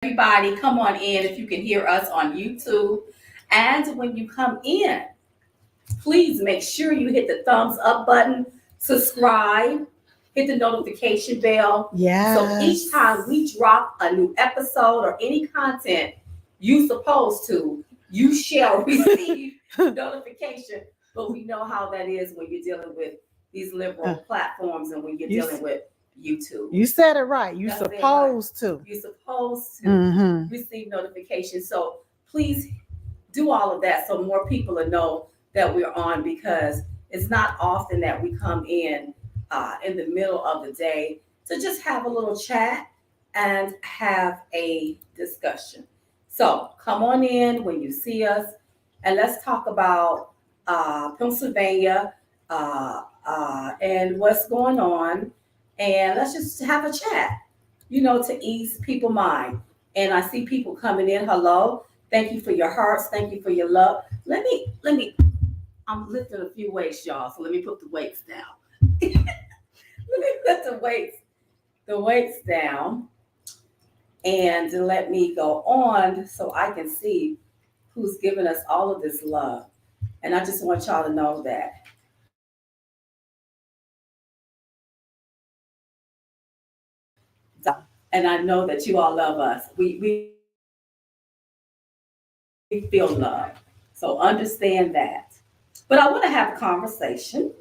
Everybody, come on in if you can hear us on YouTube. And when you come in, please make sure you hit the thumbs up button, subscribe, hit the notification bell. Yeah. So each time we drop a new episode or any content you supposed to, you shall receive notification. But we know how that is when you're dealing with these liberal platforms and when you're dealing with YouTube. You said it right. You're supposed to. You're supposed to receive notifications. So please do all of that so more people will know that we're on, because it's not often that we come in the middle of the day to just have a little chat and have a discussion. So come on in when you see us, and let's talk about Pennsylvania and what's going on, and let's just have a chat, to ease people's mind. And I see people coming in. Hello. Thank you for your hearts. Thank you for your love. Let me, I'm lifting a few weights, y'all. So let me put the weights down. Let me put the weights down, and let me go on so I can see who's giving us all of this love. And I just want y'all to know that. And I know that you all love us. We feel love. So understand that. But I want to have a conversation.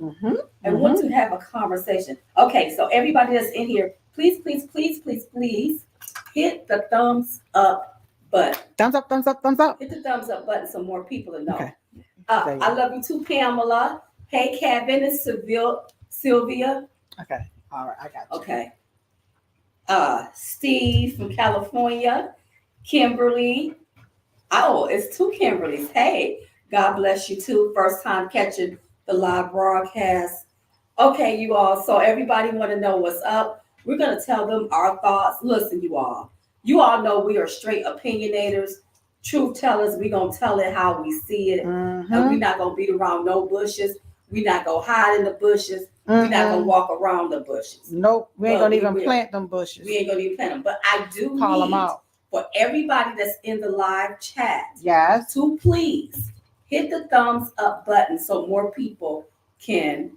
I want to have a conversation. Okay, so everybody that's in here, please hit the thumbs up button. Thumbs up, thumbs up, thumbs up. Hit the thumbs up button so more people will know. Okay. I love you too, Pamela. Hey, Kevin and Sylvia. Okay, all right, I got you. Okay. Steve from California. Kimberly. Oh, it's two Kimberlys. Hey, God bless you too. First time catching the live broadcast. Okay, you all. So everybody want to know what's up. We're going to tell them our thoughts. Listen, you all know we are straight opinionators, truth tellers. We're going to tell it how we see it. And we're not going to beat around no bushes. We're not going to hide in the bushes. We're not going to walk around the bushes. Nope. We ain't going to even plant them bushes. We ain't going to even plant them. But I do call them out. For everybody that's in the live chat, yes, to please hit the thumbs up button so more people can,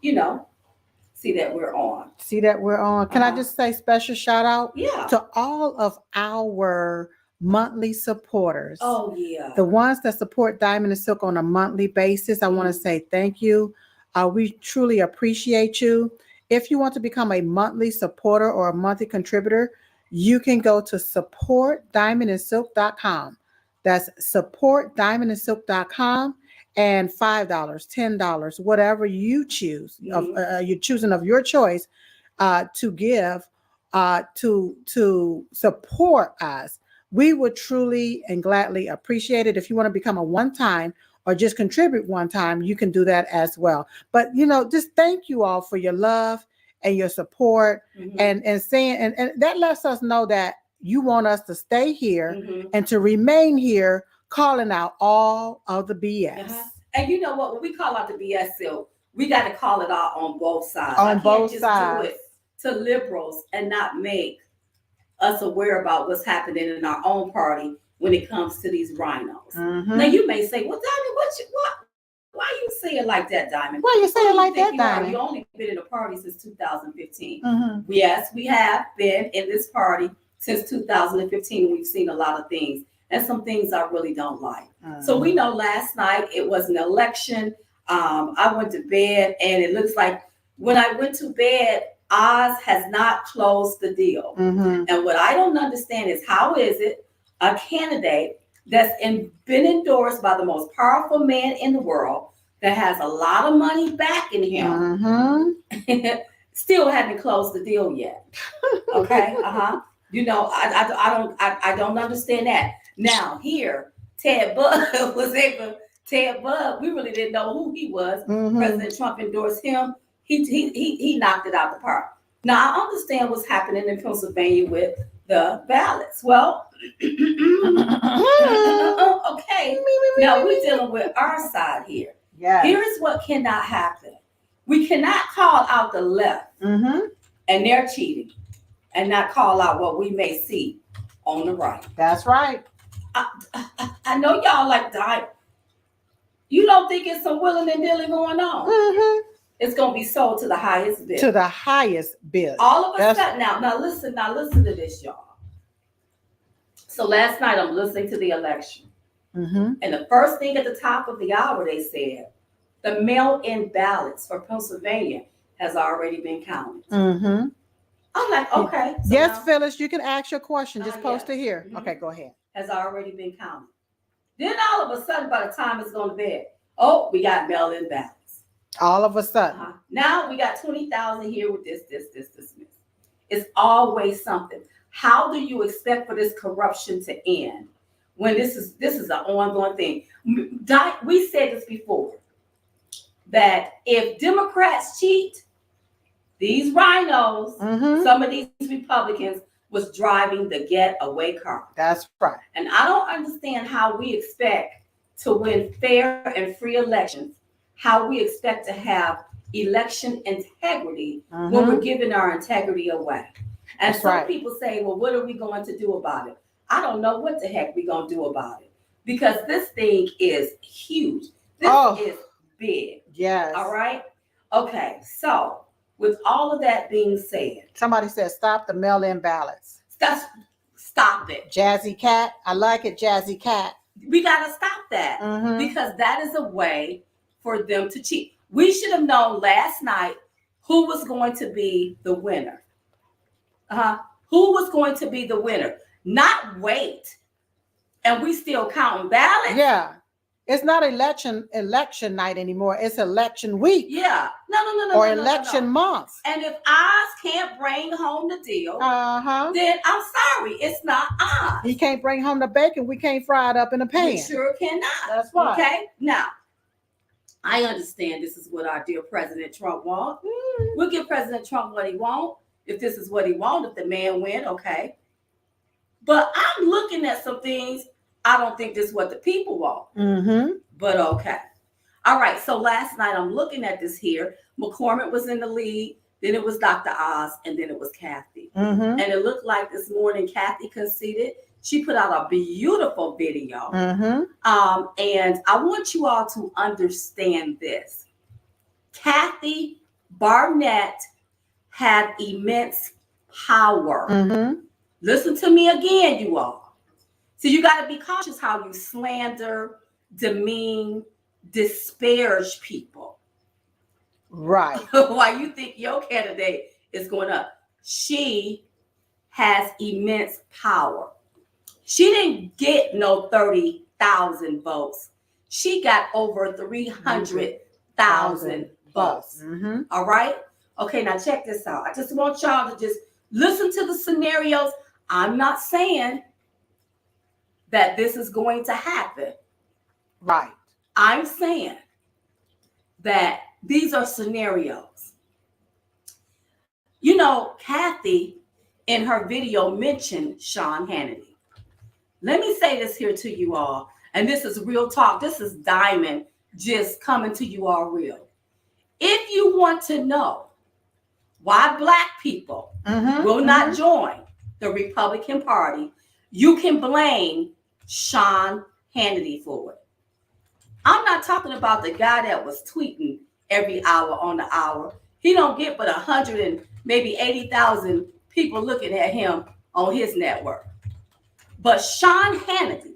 see that we're on. Can I just say special shout out Yeah. to all of our monthly supporters. Oh, yeah. The ones that support Diamond and Silk on a monthly basis. I want to say thank you. We truly appreciate you. If you want to become a monthly supporter or a monthly contributor, you can go to supportdiamondandsilk.com. That's supportdiamondandsilk.com, and $5, $10, whatever you choose. You're choosing of your choice to give to support us. We would truly and gladly appreciate it. If you want to become a one-time or just contribute one time, you can do that as well. But just thank you all for your love and your support, and saying, and that lets us know that you want us to stay here and to remain here, calling out all of the BS. And you know what? When we call out the BS, Silk, we got to call it out on both sides. On both sides. Do it to liberals and not make us aware about what's happening in our own party when it comes to these rhinos. Now you may say, well, Diamond, why you say it like that, Diamond? Why you say it like that, Diamond? You only been in the party since 2015. Yes, we have been in this party since 2015. We've seen a lot of things, and some things I really don't like. So we know last night it was an election. I went to bed, and it looks like when I went to bed, Oz has not closed the deal. And what I don't understand is, how is it a candidate that's been endorsed by the most powerful man in the world, that has a lot of money backing him, still haven't closed the deal yet? Okay, I don't understand that. Now here, Ted Budd, we really didn't know who he was. President Trump endorsed him. He knocked it out the park. Now I understand what's happening in Pennsylvania with the ballots. Well, okay. Now we're dealing with our side here. Yeah. Here is what cannot happen. We cannot call out the left and they're cheating, and not call out what we may see on the right. That's right. I know y'all like die. You don't think it's some willing and dealing going on? Mm-hmm. It's gonna be sold to the highest bid. To the highest bid. All of a sudden now listen to this, y'all. So last night I'm listening to the election. Mm-hmm. And the first thing at the top of the hour, they said, the mail-in ballots for Pennsylvania has already been counted. Mm-hmm. I'm like, okay. So yes, now, Phyllis, you can ask your question. Just post yes. it here. Mm-hmm. Okay, go ahead. Has already been counted. Then all of a sudden, by the time it's going to bed, oh, we got mail-in ballots. All of a sudden. Now we got 20,000 here with this. It's always something. How do you expect for this corruption to end when this is an ongoing thing? We said this before, that if Democrats cheat, these rhinos, some of these Republicans was driving the getaway car. That's right. And I don't understand how we expect to win fair and free elections, how we expect to have election integrity when we're giving our integrity away. And That's some right. people say, well, what are we going to do about it? I don't know what the heck we're going to do about it, because this thing is huge. This is big. Yes. All right. Okay. So with all of that being said, somebody said stop the mail-in ballots. Stop it. Jazzy Cat. I like it, Jazzy Cat. We got to stop that because that is a way for them to cheat. We should have known last night who was going to be the winner. Who was going to be the winner? Not wait, and we still counting ballots. Yeah, it's not election night anymore. It's election week. Yeah, no, or election month. And if Oz can't bring home the deal, then I'm sorry, it's not Oz. He can't bring home the bacon. We can't fry it up in a pan. We sure cannot. That's right. Okay, now I understand this is what our dear President Trump wants. We'll give President Trump what he wants. If this is what he wants, if the man win, okay. But I'm looking at some things. I don't think this is what the people want. But okay. All right. So last night I'm looking at this here. McCormick was in the lead. Then it was Dr. Oz. And then it was Kathy. And it looked like this morning Kathy conceded. She put out a beautiful video. And I want you all to understand this. Kathy Barnett had immense power. Listen to me again, you all. So you got to be cautious how you slander, demean, disparage people. Right. Why you think your candidate is going up. She has immense power. She didn't get no 30,000 votes. She got over 300,000 votes. All right? Okay, now check this out. I just want y'all to just listen to the scenarios. I'm not saying that this is going to happen. Right. I'm saying that these are scenarios. You know, Kathy in her video mentioned Sean Hannity. Let me say this here to you all, and this is real talk. This is Diamond just coming to you all real. If you want to know why Black people will not join the Republican Party, you can blame Sean Hannity for it. I'm not talking about the guy that was tweeting every hour on the hour. He don't get but 100 and maybe 80,000 people looking at him on his network. But Sean Hannity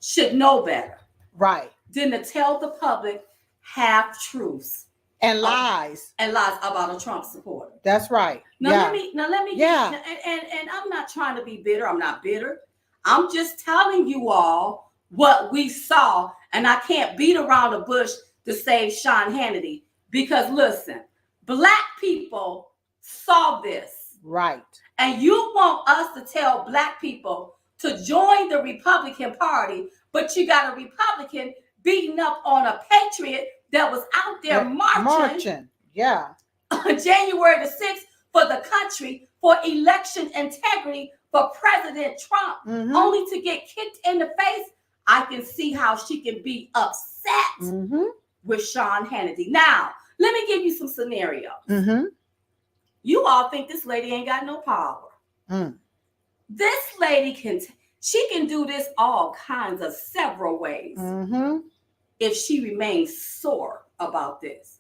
should know better. Right. Than to tell the public half truths. And lies. And lies about a Trump supporter. That's right. Let me and I'm not trying to be bitter. I'm not bitter. I'm just telling you all what we saw. And I can't beat around the bush to save Sean Hannity. Because listen, Black people saw this. Right. And you want us to tell Black people to join the Republican Party, but you got a Republican beating up on a patriot that was out there marching. Yeah. On January the 6th for the country, for election integrity, for President Trump, only to get kicked in the face. I can see how she can be upset with Sean Hannity. Now, let me give you some scenarios. You all think this lady ain't got no power. This lady she can do this all kinds of several ways. If she remains sore about this,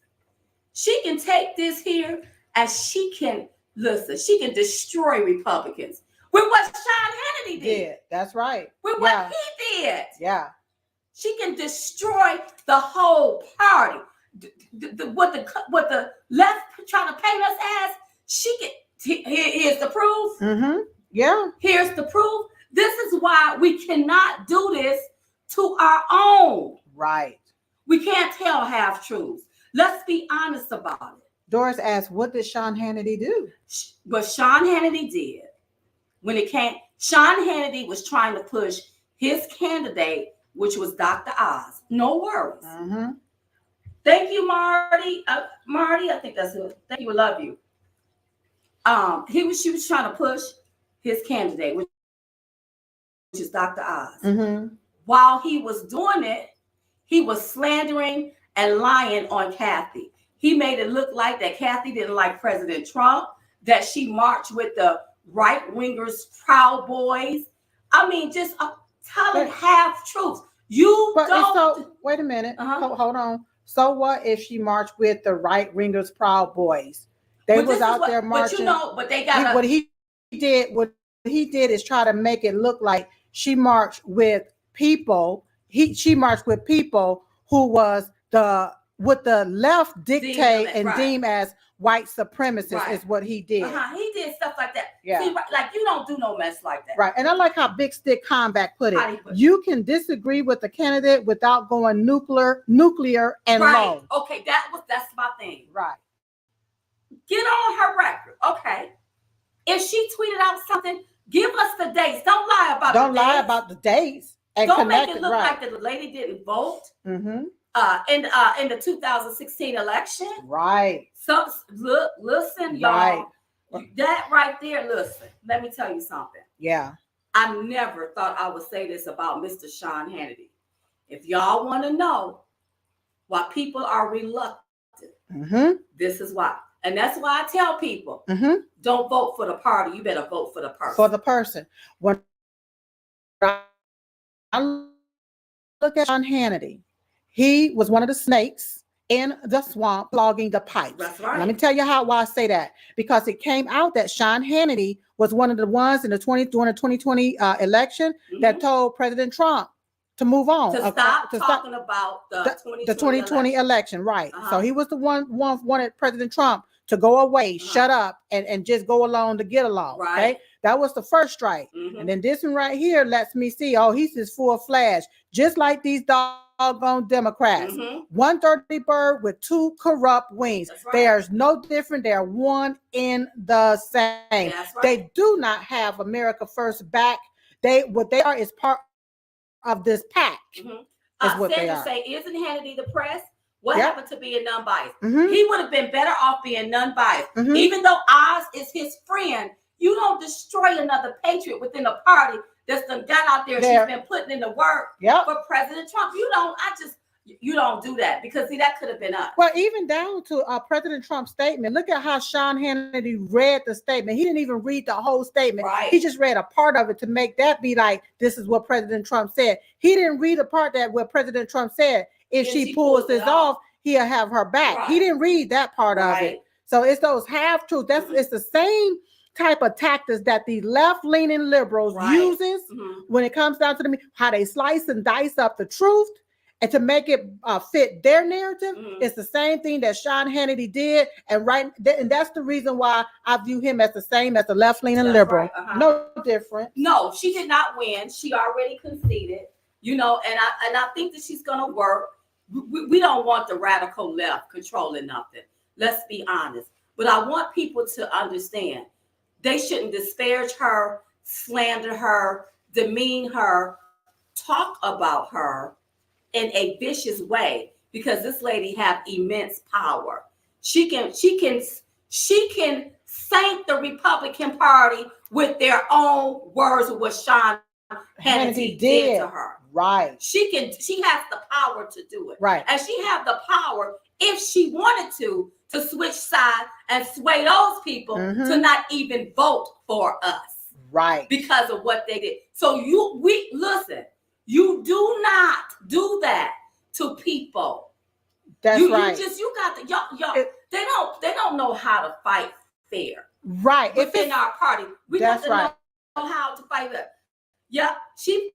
she can take this here and she can destroy Republicans with what Sean Hannity did. That's right. With what he did. Yeah. She can destroy the whole party. What the left trying to paint us as, she can. Here's the proof. Yeah. Here's the proof. This is why we cannot do this to our own. Right. We can't tell half truths. Let's be honest about it. Doris asked, what did Sean Hannity do? What Sean Hannity did, Sean Hannity was trying to push his candidate, which was Dr. Oz. No worries. Thank you, Marty. Marty, I think that's it. Thank you. I love you. She was trying to push his candidate, which is Dr. Oz. While he was doing it, he was slandering and lying on Kathy. He made it look like that Kathy didn't like President Trump, that she marched with the right-wingers, Proud Boys. I mean, just telling half truths. Wait a minute. Hold on. So what if she marched with the right-wingers, Proud Boys? They was out there marching. But they got what he did is try to make it look like she marched with people. She marched with people who was what the left dictate and deem as white supremacists is what he did. He did stuff like that. Yeah. See, like you don't do no mess like that. Right. And I like how Big Stick Combat put it. You can disagree with the candidate without going nuclear and low. Okay, that's my thing. Right. Get on her record. Okay. If she tweeted out something, give us the dates. Don't lie about the dates. And don't make it look like the lady didn't vote. In the 2016 election. Right. So listen, y'all. That right there, listen. Let me tell you something. Yeah. I never thought I would say this about Mr. Sean Hannity. If y'all want to know why people are reluctant, this is why. And that's why I tell people, don't vote for the party. You better vote for the person. For the person. When I look at Sean Hannity, he was one of the snakes in the swamp clogging the pipes. That's right. Let me tell you why I say that. Because it came out that Sean Hannity was one of the ones during the 2020 election that told President Trump to move on. To stop talking about the 2020 election. Right. So he was the one wanted President Trump to go away, shut up, and just go along to get along. Right. Okay? That was the first strike. And then this one right here lets me see, he's just full flash, just like these doggone Democrats. 130 bird with two corrupt wings. Right. There's no different. They're one in the same. Right. They do not have America First back. What they are is part of this pack. Is what they are. Say, isn't Hannity the press? What happened to being non-biased? He would have been better off being non-biased. Even though Oz is his friend, you don't destroy another patriot within a party that's got out there. She's been putting in the work for President Trump. You don't do that, because see, that could have been us. Well, even down to President Trump's statement. Look at how Sean Hannity read the statement. He didn't even read the whole statement. Right. He just read a part of it to make that be like, this is what President Trump said. He didn't read the part that where President Trump said, if she pulls this off, he'll have her back. Right. He didn't read that part of it. So it's those half truths. It's the same type of tactics that the left-leaning liberals uses when it comes down to how they slice and dice up the truth and to make it fit their narrative. It's the same thing that Sean Hannity did, and that's the reason why I view him as the same as the left-leaning liberal. Right. No different. No, she did not win. She already conceded. And I think that she's gonna work. We don't want the radical left controlling nothing. Let's be honest. But I want people to understand they shouldn't disparage her, slander her, demean her, talk about her in a vicious way, because this lady have immense power. She can thank the Republican Party with their own words of what Sean Hannity did to her. Right. She has the power to do it. Right. And she have the power, if she wanted to switch sides and sway those people to not even vote for us. Right. Because of what they did. So listen, you do not do that to people. That's right. You got to, y'all, they don't know how to fight fair. Right. Within our party. We got to know how to fight fair. Yeah, she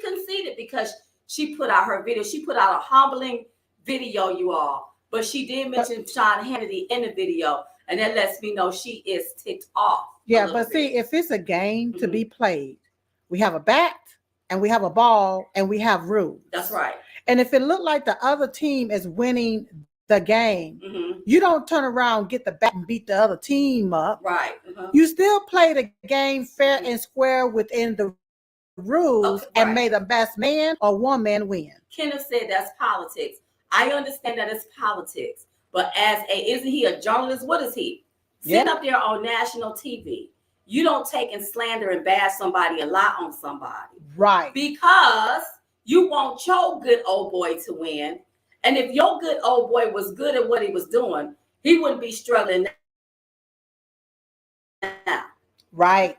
conceded because she put out her video. She put out a humbling video, you all. But she did mention Sean Hannity in the video, and that lets me know she is ticked off. Yeah, but see, if it's a game to be played, we have a bat and we have a ball and we have rules. That's right. And if it looked like the other team is winning the game, you don't turn around, get the bat and beat the other team up. Right. You still play the game fair and square within the rules, and may the best man or woman win. Kenneth said that's politics. I understand that it's politics, but isn't he a journalist? What is he? Sit up there on national TV. You don't take and slander and bash somebody and lie on somebody. Right. Because you want your good old boy to win. And if your good old boy was good at what he was doing, he wouldn't be struggling now. Right.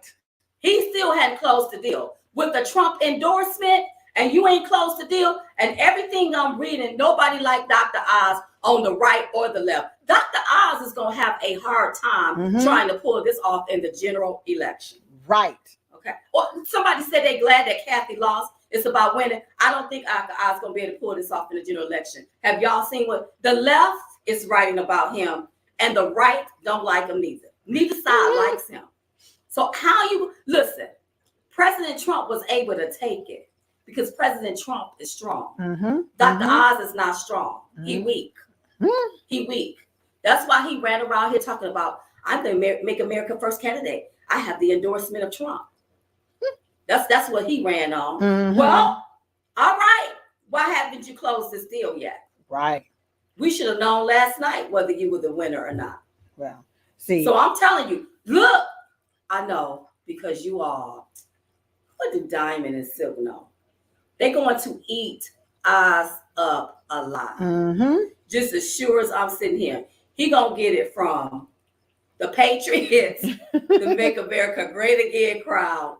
He still hadn't closed the deal. With the Trump endorsement, and you ain't closed the deal, and everything I'm reading, nobody like Dr. Oz on the right or the left. Dr. Oz is going to have a hard time trying to pull this off in the general election. Right. Okay. Well, somebody said they're glad that Kathy lost. It's about winning. I don't think Dr. Oz is going to be able to pull this off in the general election. Have y'all seen what the left is writing about him, and the right don't like him neither. Neither side likes him. So how you listen? President Trump was able to take it because President Trump is strong. Dr. Oz is not strong. He weak. He weak. That's why he ran around here talking about, I'm the Make America First candidate. I have the endorsement of Trump. That's what he ran on. Well, all right. Why haven't you closed this deal yet? Right. We should have known last night whether you were the winner or not. Well, see. So I'm telling you, look, I know because you all, what do Diamond and Silk know? They're going to eat Oz up alive. Just as sure as I'm sitting here. He gonna get it from the Patriots, the Make America Great Again crowd,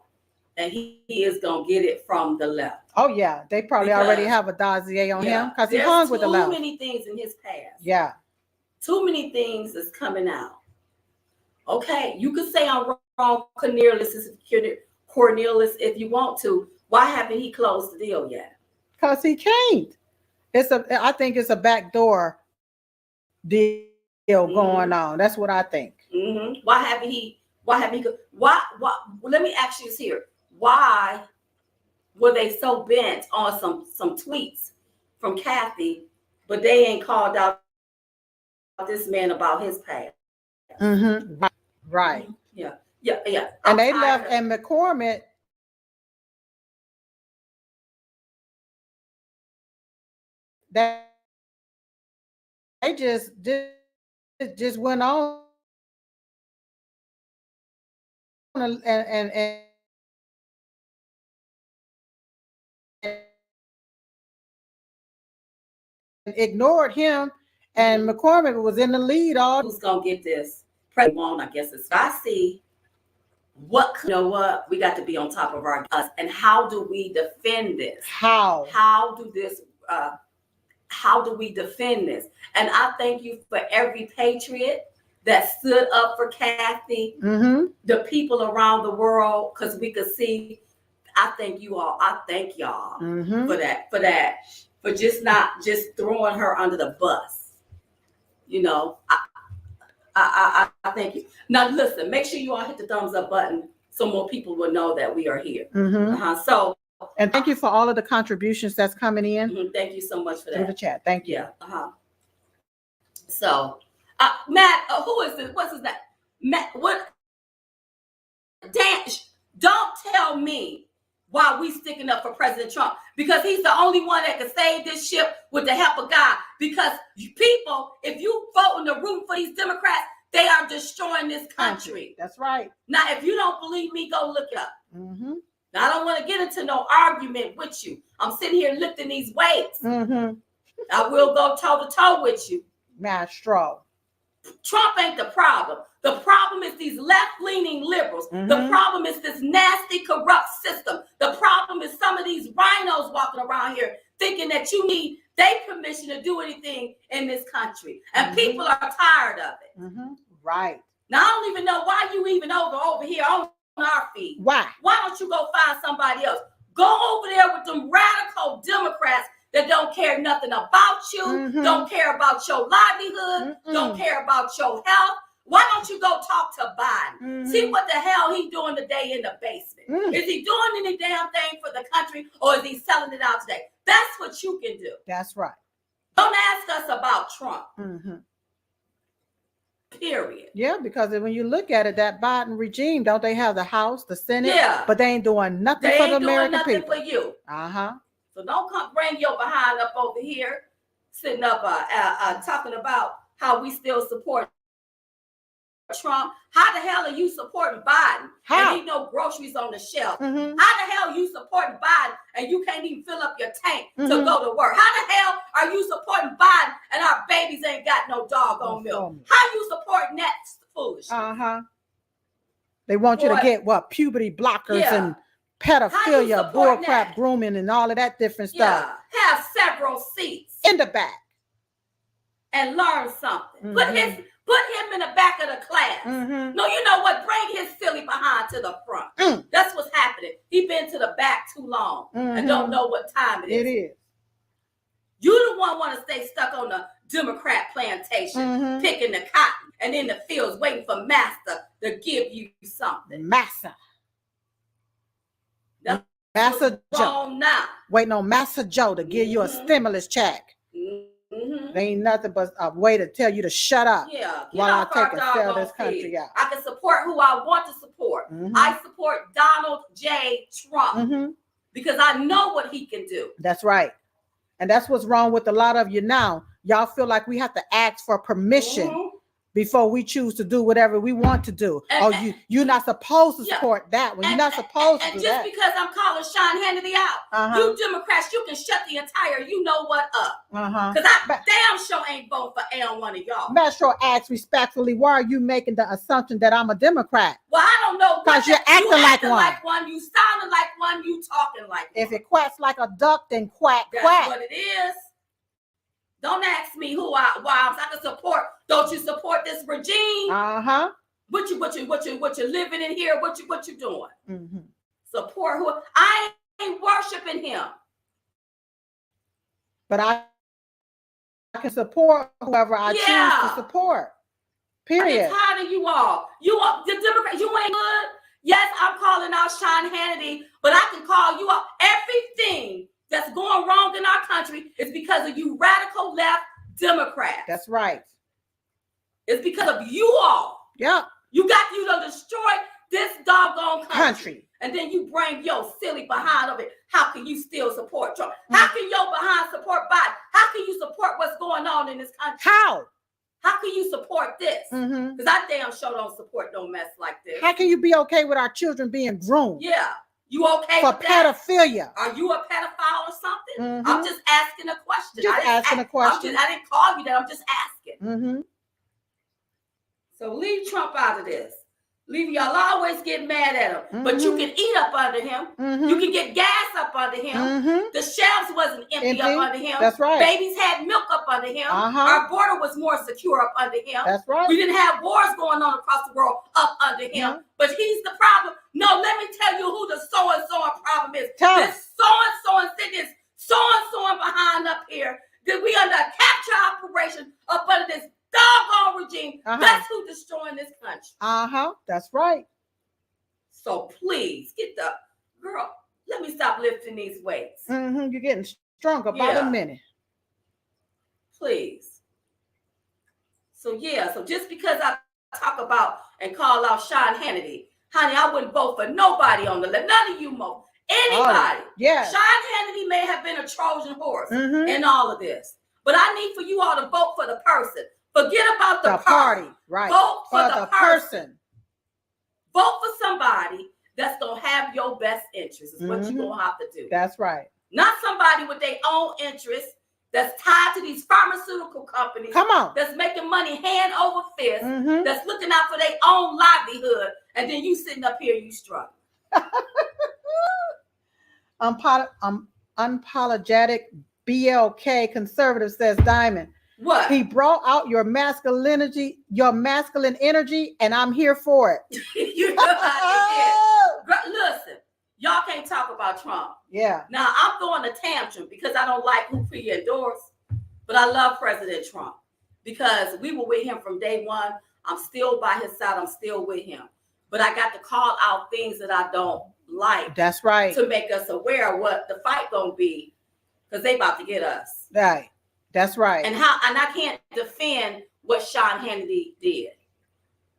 and he is gonna get it from the left. Oh yeah, they probably already have a dossier on him because he hung with the left. Too many things in his past. Yeah. Too many things is coming out. Okay, you could say I'm wrong, Cornelius, if you want to. Why haven't he closed the deal yet? Because he can't. I think it's a backdoor deal going on. That's what I think. Why haven't he? Why? Let me ask you this here. Why were they so bent on some tweets from Kathy, but they ain't called out this man about his past? Right. Yeah. And they left, and McCormick. They just went on and ignored him, and McCormick was in the lead all. Who's gonna get this? Won't, I guess it's. I see. You know what? We got to be on top of us. And how do we defend this? How do we defend this? And I thank you for every patriot that stood up for Kathy, the people around the world, because we could see. I thank you all. I thank y'all for that, for not just throwing her under the bus. You know, I thank you. Now listen, make sure you all hit the thumbs up button so more people will know that we are here. So, and thank you for all of the contributions that's coming in. Thank you so much for that. Through the chat. Thank you. Yeah. So, Matt, who is this? What's his name? Matt, what? Dan, don't tell me why we sticking up for President Trump, because he's the only one that can save this ship with the help of God. Because people, if you vote in the room for these Democrats, they are destroying this country. That's right. Now, if you don't believe me, go look it up. Now, I don't want to get into no argument with you. I'm sitting here lifting these weights. I will go toe to toe with you. Maestro. Trump ain't the problem. The problem is these left-leaning liberals. The problem is this nasty, corrupt system. The problem is some of these rhinos walking around here thinking that you need their permission to do anything in this country. And people are tired of it. Right. Now, I don't even know why you even over here on our feed. Why? Why don't you go find somebody else? Go over there with them radical Democrats that don't care nothing about you, don't care about your livelihood, don't care about your health. Why don't you go talk to Biden? See what the hell he doing today in the basement. Is he doing any damn thing for the country, or is he selling it out today? That's what you can do. That's right. Don't ask us about Trump. Period. Yeah, because when you look at it, that Biden regime, don't they have the House, the Senate? Yeah. But they ain't doing nothing They for ain't the doing American nothing people. for you. Uh-huh. So don't come bring your behind up over here, sitting up talking about how we still support Trump. How the hell are you supporting Biden? How? And ain't no groceries on the shelf. How the hell are you supporting Biden and you can't even fill up your tank to go to work? How the hell are you supporting Biden and our babies ain't got no doggone milk? How you supporting that foolishness? They want you to get what? Puberty blockers and pedophilia, bullcrap, grooming, and all of that different stuff. Have several seats in the back and learn something. Put him in the back of the class. No, you know what? Bring his silly behind to the front. That's what's happening. He been to the back too long and don't know what time it is. It is. You the one want to stay stuck on the Democrat plantation, picking the cotton and in the fields waiting for Master to give you something. Massa Joe. Now. Waiting on Massa Joe to give you a stimulus check. They ain't nothing but a way to tell you to shut up. Yeah, while I take and sell this country out. I can support who I want to support. I support Donald J. Trump because I know what he can do. That's right. And that's what's wrong with a lot of you now. Y'all feel like we have to ask for permission before we choose to do whatever we want to do. You're not supposed to support that one. You're not supposed to do that. And just because I'm calling Sean Hannity out, you Democrats, you can shut the entire you know what up. Because I damn sure ain't voting for one of y'all. Metro asks respectfully, why are you making the assumption that I'm a Democrat? Well, I don't know. Because you're acting like one. You sounding like one. You talking like one. If it quacks like a duck, then quack, That's quack. what it is. Don't ask me why I can support. Don't you support this regime? What you living in here? What you doing? Support who? I ain't worshiping him. But I can support whoever I choose to support. Period. I'm tired of you all. You are the Democrats. You ain't good. Yes, I'm calling out Sean Hannity, but I can call you out. Everything that's going wrong in our country is because of you radical left Democrats. That's right. It's because of you all. Yeah. You to destroy this doggone country. And then you bring your silly behind of it. How can you still support Trump? How can your behind support Biden? How can you support what's going on in this country? How can you support this? Because I damn sure don't support no mess like this. How can you be okay with our children being groomed? Yeah. You okay for with that? pedophilia? Are you a pedophile or something? I'm just asking a question. I didn't call you that. I'm just asking. So leave Trump out of this. Y'all always get mad at him, but you can eat up under him. You can get gas up under him. The shelves wasn't empty up under him. That's right. Babies had milk up under him. Our border was more secure up under him. That's right. We didn't have wars going on across the world up under him. But he's the problem. No, let me tell you who the so-and-so problem is. This so-and-so and this so-and-so behind up here. That we under a capture operation up under this doggone regime. That's who destroying this country. That's right. So please get the girl. Let me stop lifting these weights. You're getting stronger by the minute. Please. So just because I talk about and call out Sean Hannity, honey, I wouldn't vote for nobody on the left. None of you more. Anybody. Sean Hannity may have been a Trojan horse in all of this, but I need for you all to vote for the person. Forget about the party. Right. Vote for the person. Vote for somebody that's going to have your best interests is what you're going to have to do. That's right. Not somebody with their own interests that's tied to these pharmaceutical companies. Come on. That's making money hand over fist. Mm-hmm. That's looking out for their own livelihood. And then you sitting up here, you struggling. Unapologetic BLK conservative says, Diamond, What? he brought out your masculine energy, and I'm here for it. You know how it is. Listen, y'all can't talk about Trump. Yeah. Now, I'm throwing a tantrum because I don't like who he endorsed, but I love President Trump because we were with him from day one. I'm still by his side. I'm still with him. But I got to call out things that I don't like. That's right. To make us aware of what the fight gonna be, because they about to get us. Right. That's right. And I can't defend what Sean Hannity did.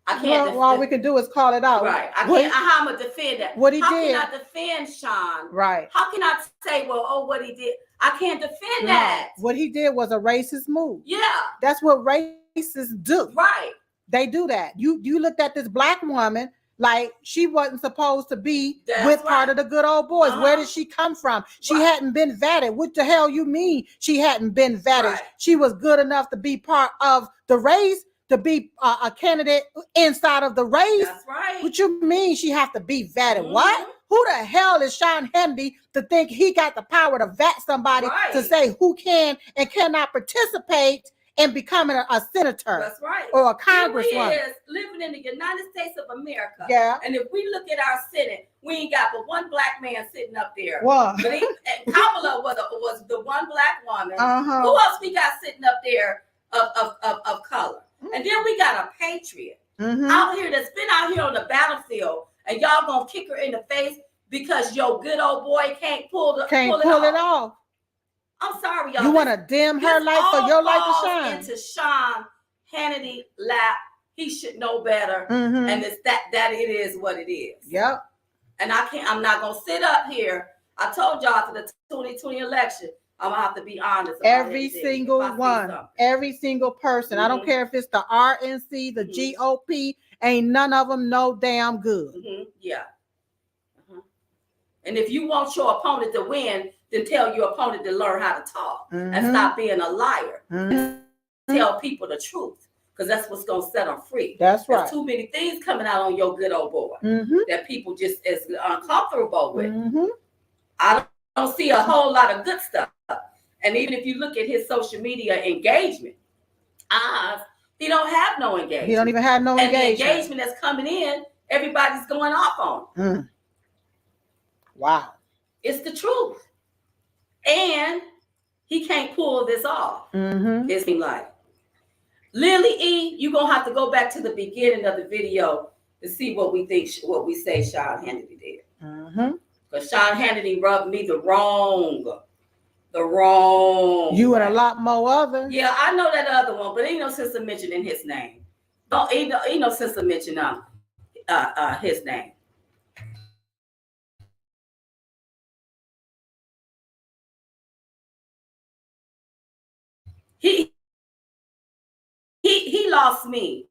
I can't. Well, all we can do is call it out. Right. I can't. How I'm gonna defend that? What he how did. How can I defend Sean? Right. How can I say, well, oh, what he did? I can't defend that. What he did was a racist move. Yeah. That's what racists do. Right. They do that. You looked at this black woman like she wasn't supposed to be part of the good old boys. Where did she come from? She hadn't been vetted. What the hell you mean she hadn't been vetted? Right. She was good enough to be part of the race, to be a candidate inside of the race. That's right. What you mean she have to be vetted? Mm-hmm. What? Who the hell is Sean Hannity to think he got the power to vet somebody to say who can and cannot participate in becoming a senator? That's right. Or a congresswoman. He is living in the United States of America. Yeah. And if we look at our Senate, we ain't got but one black man sitting up there. What? But and Kamala was the one black woman. Uh-huh. Who else we got sitting up there of color? Mm-hmm. And then we got a patriot out here that's been out here on the battlefield, and y'all gonna kick her in the face because your good old boy can't pull it off. I'm sorry, y'all. You want to dim her light for your light to shine? Into Sean Hannity lap. He should know better, and it's that it is what it is. Yep. And I'm not gonna sit up here. I told y'all for the 2020 election, I'm gonna have to be honest. Every single one, every single person. I don't care if it's the RNC, the GOP. Ain't none of them no damn good. Yeah. And if you want your opponent to win, then tell your opponent to learn how to talk and stop being a liar. Tell people the truth, because that's what's gonna set them free. That's right. There's too many things coming out on your good old boy that people just is uncomfortable with. I don't see a whole lot of good stuff. And even if you look at his social media engagement, he don't have no engagement. He don't even have no engagement. And the engagement that's coming in, everybody's going off on. Wow. It's the truth. And he can't pull this off. It seems like. Lily E, you're going to have to go back to the beginning of the video to see what we say Sean Hannity did. Because Sean Hannity rubbed me the wrong. You and a lot more others. Yeah, I know that other one, but ain't no sense of mentioning his name. Ain't no sense of mentioning his name. He lost me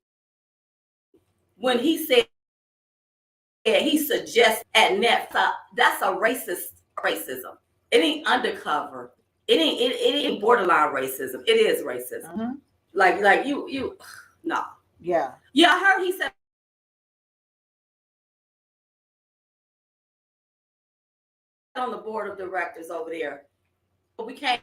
when he said he suggests at Net. That's a racism. It ain't undercover. It ain't borderline racism. It is racism. Like you no. Yeah. Yeah, I heard he said on the board of directors over there. But we can't.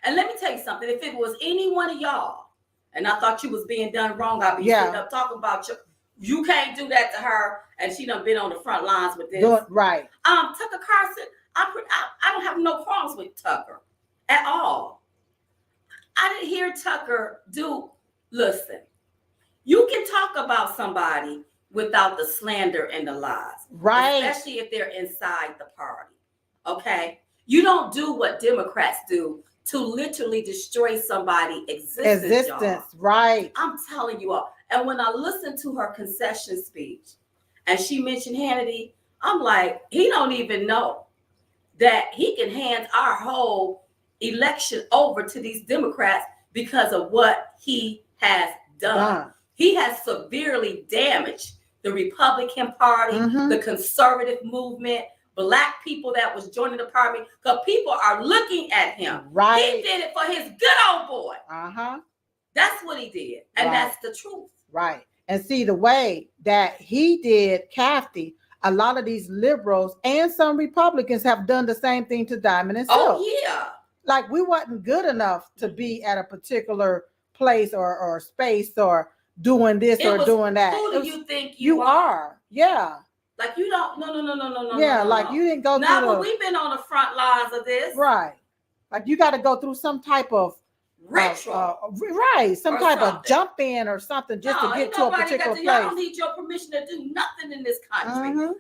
And let me tell you something. If it was any one of y'all, and I thought you was being done wrong, I'd be sitting up talking about you. You can't do that to her, and she done been on the front lines with this. Right. Tucker Carlson, I don't have no problems with Tucker at all. I didn't hear Tucker listen, you can talk about somebody without the slander and the lies. Right. Especially if they're inside the party. Okay? You don't do what Democrats do to literally destroy somebody's existence. Y'all. Right. I'm telling you all. And when I listened to her concession speech and she mentioned Hannity, I'm like, he don't even know that he can hand our whole election over to these Democrats because of what he has done. He has severely damaged the Republican Party, the conservative movement, black people that was joining the party, because people are looking at him. Right. He did it for his good old boy. That's what he did. And that's the truth. Right. And see, the way that he did Kathy, a lot of these liberals and some Republicans have done the same thing to Diamond and Silk. Oh, yeah. Like, we wasn't good enough to be at a particular place or space or doing this or doing that. Who do you think you are? Yeah. Like, you don't, no. Yeah, no, like no. you didn't go through. But we've been on the front lines of this. Right. Like, you got to go through some type of ritual. Right. Some type of jump in or something just to get to a particular place. Y'all don't need your permission to do nothing in this country.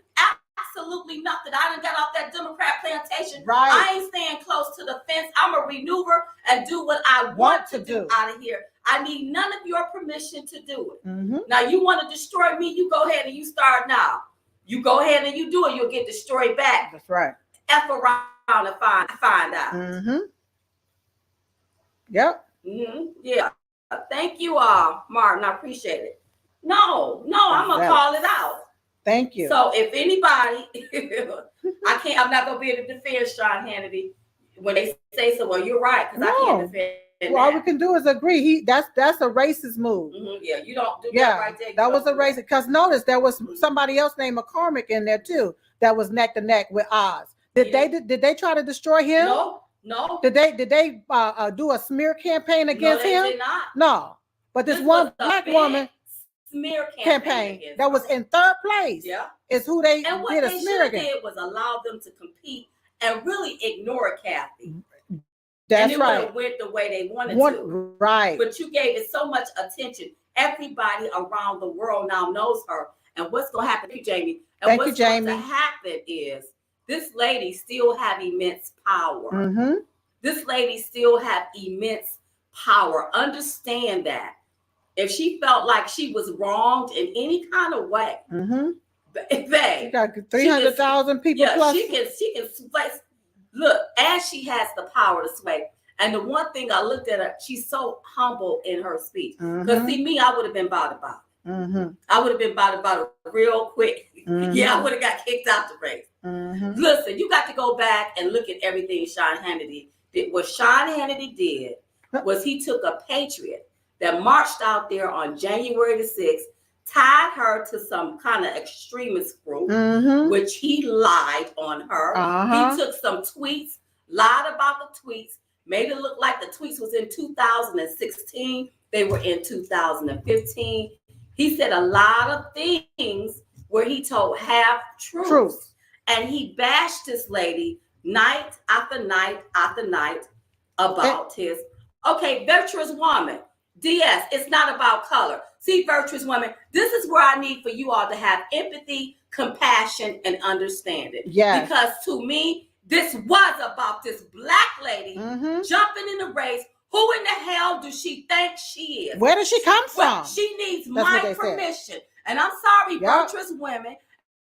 Absolutely nothing. I done got off that Democrat plantation. Right. I ain't staying close to the fence. I'm a maneuver and do what I want to do out of here. I need none of your permission to do it. Now, you want to destroy me, you go ahead and you start now. You go ahead and you do it, you'll get destroyed back. That's right. F around and find out. Yep. Yeah. Thank you, Martin. I appreciate it. No, I'm gonna call it out. Thank you. So if anybody, I'm not gonna be able to defend Sean Hannity when they say so. Well, you're right, because I can't defend. All we can do is agree. That's a racist move. Yeah, you don't do that right there. That was a racist. Because notice there was somebody else named McCormick in there too that was neck to neck with Oz. Did they try to destroy him? No. Did they do a smear campaign against him? Did not. No. But this one black woman smear campaign that was in third place. Yeah. Is who they and what did a they smear against. Did was allow them to compete and really ignore Kathy. That's and right. And it went the way they wanted to. Right. But you gave it so much attention. Everybody around the world now knows her. And what's going to happen to you, Jamie? And Thank what's you, Jamie. going to happen is this lady still have immense power. This lady still have immense power. Understand that. If she felt like she was wronged in any kind of way, she got 300,000 people plus. She can sway. Look, and she has the power to sway. And the one thing I looked at her, she's so humble in her speech. Because see, me, I would have been bothered about it. I would have been bothered about it real quick. Yeah, I would have got kicked out the race. Listen, you got to go back and look at everything Sean Hannity did. What Sean Hannity did was he took a patriot that marched out there on January the 6th, tied her to some kind of extremist group, which he lied on her. He took some tweets, lied about the tweets, made it look like the tweets was in 2016. They were in 2015. He said a lot of things where he told half truths. And he bashed this lady night after night after night about his, virtuous woman. DS, it's not about color. See, virtuous woman, this is where I need for you all to have empathy, compassion, and understanding. Yes. Because to me, this was about this black lady jumping in the race. Who in the hell does she think she is? Where does she come from? Well, she needs my permission. And I'm sorry, virtuous women,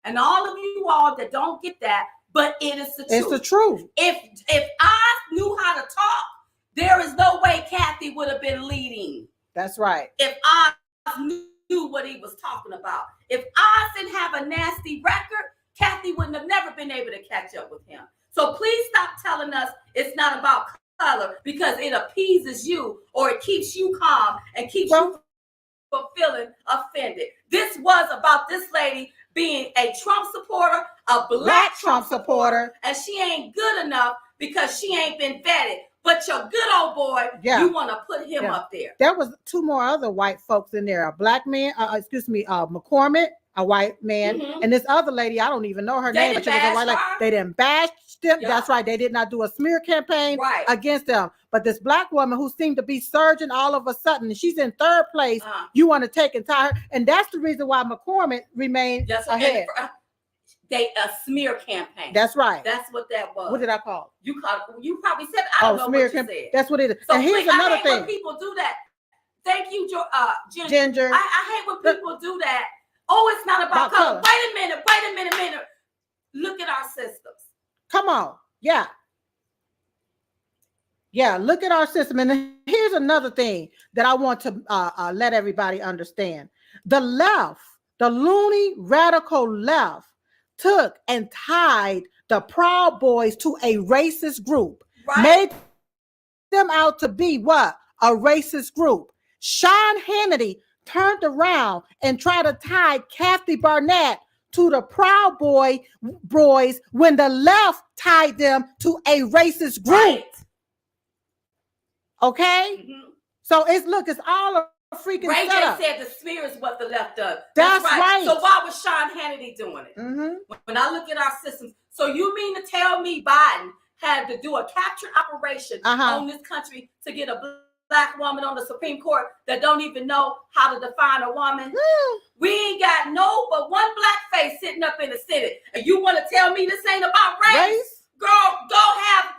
and all of you all that don't get that, but it is the truth. It's the truth. If I knew how to talk, there is no way Kathy would have been leading. That's right. If I knew what he was talking about. If I didn't have a nasty record, Kathy wouldn't have never been able to catch up with him. So please stop telling us it's not about color because it appeases you or it keeps you calm and keeps you from feeling offended. This was about this lady being a Trump supporter, a black Trump supporter, and she ain't good enough because she ain't been vetted. But your good old boy, you want to put him up there. There was two more other white folks in there. A black man, McCormick, a white man, and this other lady, I don't even know her name, but she was a white lady. They didn't bash them. Yeah. That's right. They did not do a smear campaign against them. But this black woman who seemed to be surging all of a sudden, she's in third place. You want to take and tie her. And that's the reason why McCormick remained ahead. A smear campaign. That's right. That's what that was. What did I call it? You probably said, I don't know what you said. That's what it is. So and here's another thing. I hate when people do that. Thank you, Ginger. I hate when people do that. Oh, it's not about color. Wait a minute. Look at our systems. Come on. Yeah. Yeah, look at our system. And here's another thing that I want to let everybody understand. The left, the loony radical left, took and tied the Proud Boys to a racist group, Right. made them out to be what? A racist group. Sean Hannity turned around and tried to tie Kathy Barnett to the Proud Boys when the left tied them to a racist group. Right. Okay? Mm-hmm. So it's all a freaking Ray J setup. said the smear is what the left does. That's right. So why was Sean Hannity doing it? Mm-hmm. When I look at our systems, so you mean to tell me Biden had to do a capture operation on this country to get a black woman on the Supreme Court that don't even know how to define a woman? We ain't got no but one black face sitting up in the Senate. And you want to tell me this ain't about race? Girl,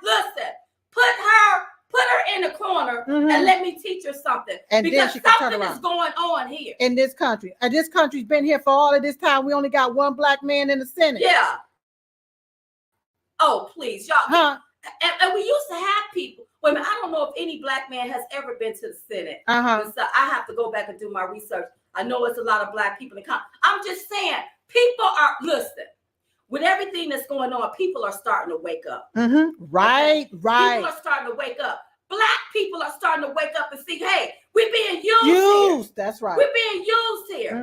listen, put her in the corner and let me teach her something. And because then she can turn something around. is going on here. In this country. And this country's been here for all of this time. We only got one black man in the Senate. Yeah. Oh, please, y'all. And we used to have people. Wait a minute, I don't know if any black man has ever been to the Senate. So I have to go back and do my research. I know it's a lot of black people in the country. I'm just saying, people are, listen, with everything that's going on, people are starting to wake up. Right. People are starting to wake up. Black people are starting to wake up and see, hey, we're being used here. That's right. We're being used here.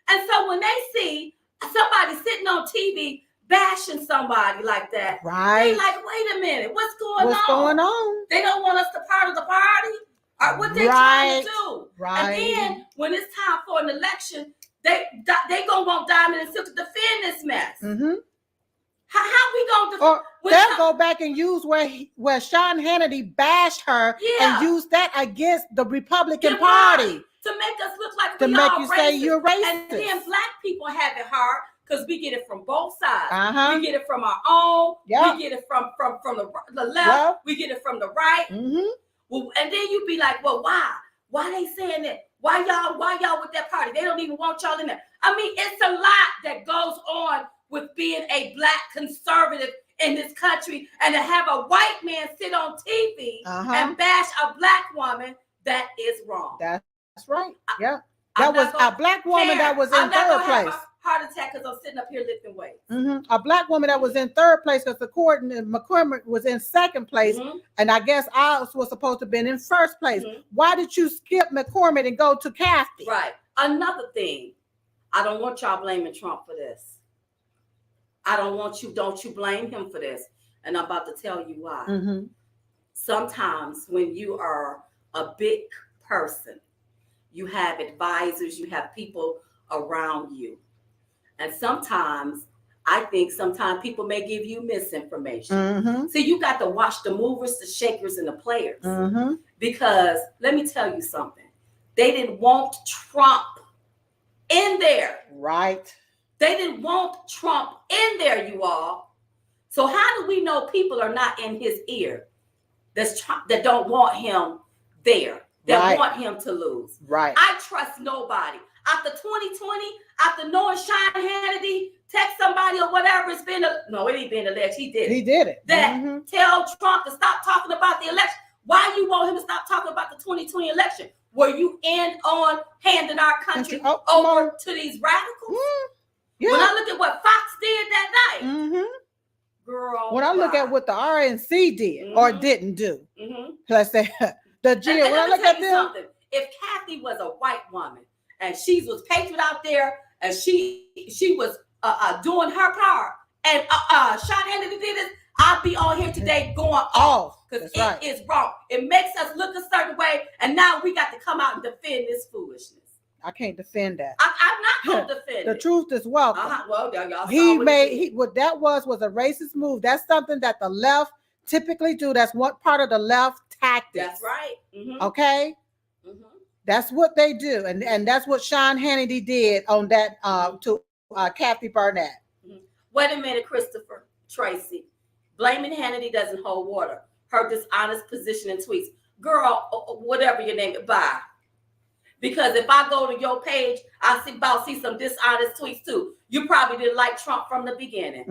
And so when they see somebody sitting on TV bashing somebody like that, they like, wait a minute, what's going on? They don't want us to part of the party? Or what they trying to do? And then when it's time for an election, they gonna want Diamond and Silk to defend this mess. How we gonna defend? They'll go back and use where Sean Hannity bashed her and use that against the Republican Party to make us look like to make you say you're racist. And then black people have it hard because we get it from both sides. We get it from our own. We get it from the left. We get it from the right. Well, and then you be like, well, why? Why they saying that? Why y'all with that party? They don't even want y'all in there. I mean, it's a lot that goes on with being a black conservative in this country, and to have a white man sit on TV and bash a black woman, that is wrong. That's right. Yeah. That was a black woman that was in third place. Heart attack because I'm sitting up here lifting weights. A black woman that was in third place because the McCormick was in second place, and I guess ours was supposed to have been in first place. Why did you skip McCormick and go to Kathy? Right. Another thing, I don't want y'all blaming Trump for this. Don't you blame him for this. And I'm about to tell you why. Sometimes when you are a big person, you have advisors, you have people around you. And sometimes people may give you misinformation. See, you got to watch the movers, the shakers, and the players. Because let me tell you something. They didn't want Trump in there. Right. They didn't want Trump in there, you all. So how do we know people are not in his ear that don't want him there, that want him to lose? Right. I trust nobody. After 2020, after knowing Sean Hannity, text somebody or whatever, it ain't been alleged. He did it. He did it. That tell Trump to stop talking about the election. Why you want him to stop talking about the 2020 election? Were you in on handing our country over to these radicals? When I look at what Fox did that night, girl. When I look at what the RNC did or didn't do, let's say the jail. When I look at them, if Kathy was a white woman and she was patriot out there and she was doing her part, and Sean Hannity did this, I'll be on here today going off because it is wrong. It makes us look a certain way, and now we got to come out and defend this foolishness. I can't defend that. I'm not going to defend the truth is welcome. Well, y'all what that was a racist move. That's something that the left typically do. That's what part of the left tactics. That's right. Okay. That's what they do, and that's what Sean Hannity did on that to Kathy Barnett. Wait a minute, Christopher Tracy. Blaming Hannity doesn't hold water. Her dishonest position and tweets. Girl, whatever your name is, bye. Because if I go to your page, I see some dishonest tweets too. You probably didn't like Trump from the beginning.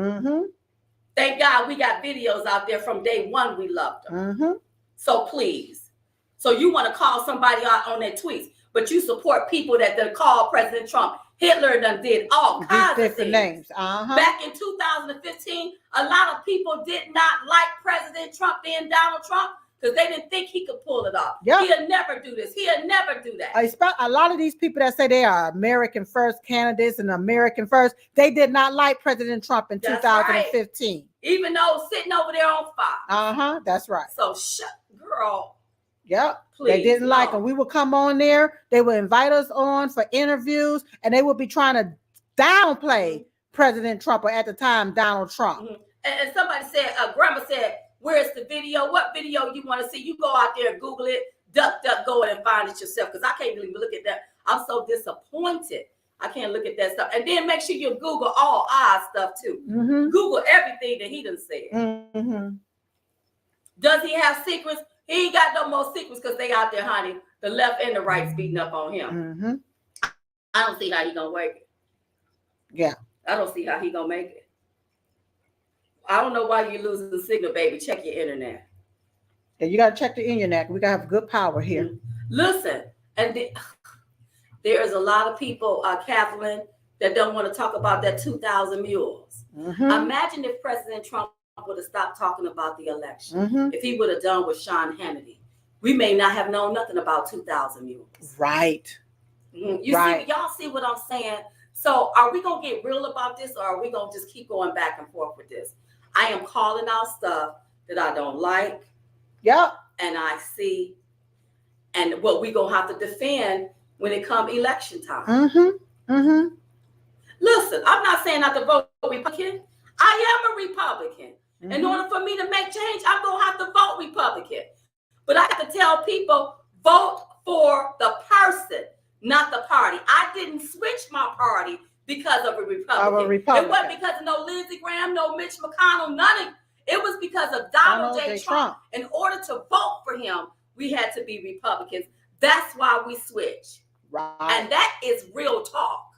Thank God we got videos out there from day one. We loved them. So please. So you want to call somebody out on their tweets, but you support people that call President Trump Hitler done did all These kinds of different things. names. Uh-huh. Back in 2015, a lot of people did not like President Trump being Donald Trump because they didn't think he could pull it off. Yep. He'll never do this. He'll never do that. A lot of these people that say they are American first candidates and American first, they did not like President Trump in That's 2015. Right. Even though sitting over there on fire. Uh-huh. That's right. So girl. Yep. Please, they didn't like him. We would come on there. They would invite us on for interviews, and they would be trying to downplay President Trump, or at the time, Donald Trump. Mm-hmm. And somebody said, grandma said, where's the video? What video you want to see? You go out there and Google it, duck, go and find it yourself, because I can't even look at that. I'm so disappointed. I can't look at that stuff. And then make sure you Google all our stuff too. Mm-hmm. Google everything that he done said. Mm-hmm. Does he have secrets? He ain't got no more secrets because they out there, honey. The left and the right's beating up on him. Mm-hmm. I don't see how he gonna work it. Yeah. I don't see how he gonna make it. I don't know why you're losing the signal, baby. Check your internet. Yeah, you gotta check the internet. We gotta have good power here. Mm-hmm. Listen, and there's a lot of people, Kathleen, that don't want to talk about that 2,000 mules. Mm-hmm. Imagine if President Trump would have stopped talking about the election. Mm-hmm. If he would have done with Sean Hannity, we may not have known nothing about 2,000 mules. Right. Mm-hmm. Y'all see what I'm saying? So are we going to get real about this, or are we going to just keep going back and forth with this? I am calling out stuff that I don't like. Yep. And I see, and what we going to have to defend when it comes election time. Mm-hmm. Mm-hmm. Listen, I'm not saying not to vote Republican. I am a Republican. Mm-hmm. In order for me to make change, I'm going to have to vote Republican. But I have to tell people, vote for the person, not the party. I didn't switch my party because of a Republican. It wasn't because of no Lindsey Graham, no Mitch McConnell, none of it. It was because of Donald J. Trump. In order to vote for him, we had to be Republicans. That's why we switched. Right. And that is real talk.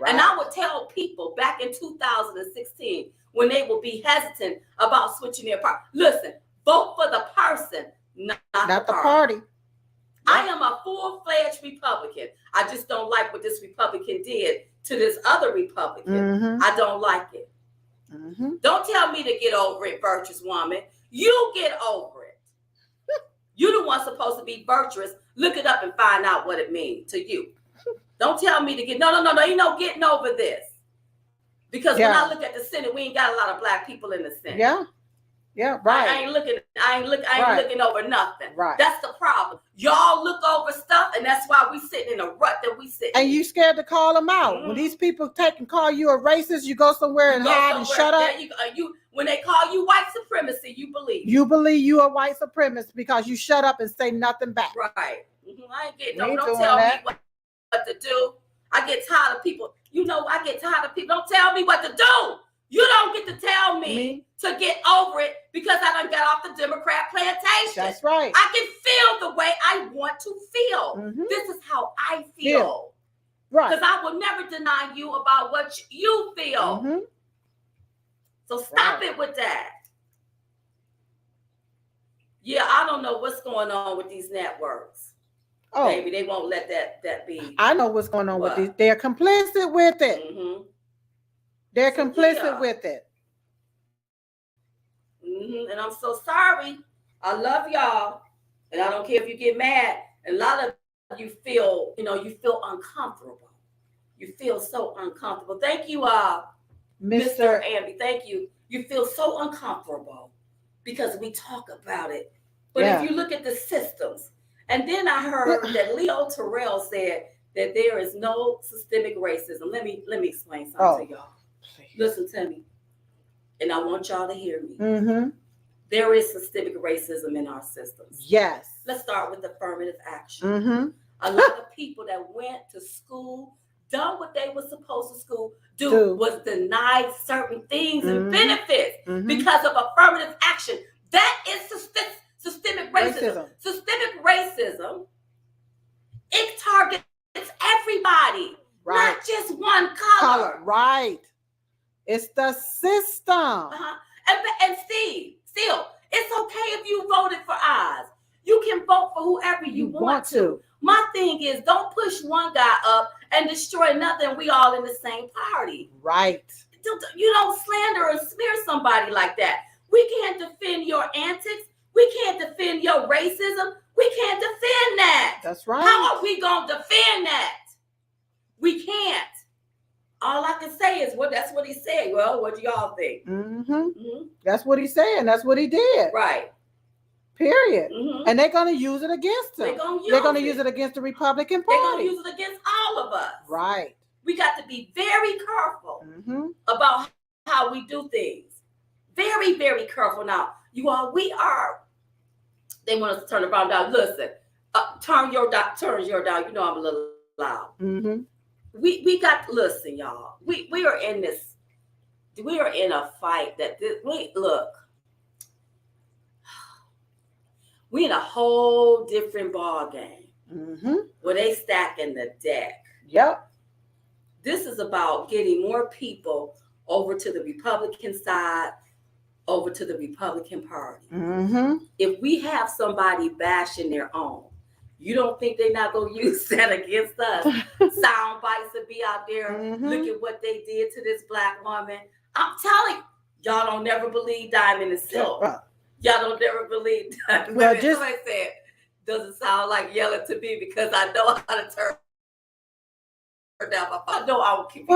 Right. And I would tell people back in 2016, when they would be hesitant about switching their party, listen, vote for the person, not the party. I am a full-fledged Republican. I just don't like what this Republican did to this other Republican. Mm-hmm. I don't like it. Mm-hmm. Don't tell me to get over it, virtuous woman. You get over it. You're the one supposed to be virtuous. Look it up and find out what it means to you. Don't tell me to get, no, ain't no getting over this. Because when I look at the Senate, we ain't got a lot of black people in the Senate. Yeah, right. I ain't looking over nothing. Right. That's the problem. Y'all look over stuff, and that's why we sitting in a rut that we sit. And you scared to call them out. Mm-hmm. When these people call you a racist, you go somewhere and hide and shut up. When they call you white supremacy, you believe. You believe you are white supremacist because you shut up and say nothing back. Right. Mm-hmm. I ain't getting don't tell me what to do. I get tired of people. I get tired of people. Don't tell me what to do. You don't get to tell me to get over it because I done got off the Democrat plantation. That's right. I can feel the way I want to feel. Mm-hmm. This is how I feel. Right. Because I will never deny you about what you feel. Mm-hmm. So stop it with that. Yeah, I don't know what's going on with these networks. Oh, baby, they won't let that be. I know what's going on with these. They're complicit with it. Mm-hmm. They're complicit with it. Mm-hmm. And I'm so sorry. I love y'all. And I don't care if you get mad. A lot of you feel, you feel uncomfortable. You feel so uncomfortable. Thank you, Mr. Andy. Thank you. You feel so uncomfortable because we talk about it. But if you look at the systems, and then I heard that Leo Terrell said that there is no systemic racism. Let me explain something to y'all. Listen to me. And I want y'all to hear me. Mm-hmm. There is systemic racism in our systems. Yes. Let's start with affirmative action. Mm-hmm. A lot of people that went to school, done what they were supposed to do, was denied certain things and benefits because of affirmative action. That is systemic racism. Systemic racism, it targets everybody, not just one color. Right. It's the system. And still, it's okay if you voted for Oz. You can vote for whoever you want to. My thing is, don't push one guy up and destroy nothing. We all in the same party. Right. You don't slander or smear somebody like that. We can't defend your antics. We can't defend your racism. We can't defend that. That's right. How are we going to defend that? We can't. All I can say is, well, that's what he said. Well, what do y'all think? That's what he said, and that's what he did. Right. Period. And they're going to use it against him. They're going to use it against the Republican Party. They're going to use it against all of us. Right. We got to be very careful about how we do things. Very, very careful. Now, you all, they want us to turn around down. Listen, turn your down. You know I'm a little loud. We got, listen, y'all. We are in this, we are in a fight that, look. We in a whole different ball game where they stacking the deck. Yep. This is about getting more people over to the Republican side, over to the Republican Party. If we have somebody bashing their own, you don't think they're not going to use that against us? Sound bites will be out there. Look at what they did to this black woman. I'm telling you, y'all don't never believe Diamond and Silk. Y'all don't never believe that. Well, somebody said, doesn't sound like yelling to me because I know how to turn down my phone. I know I will keep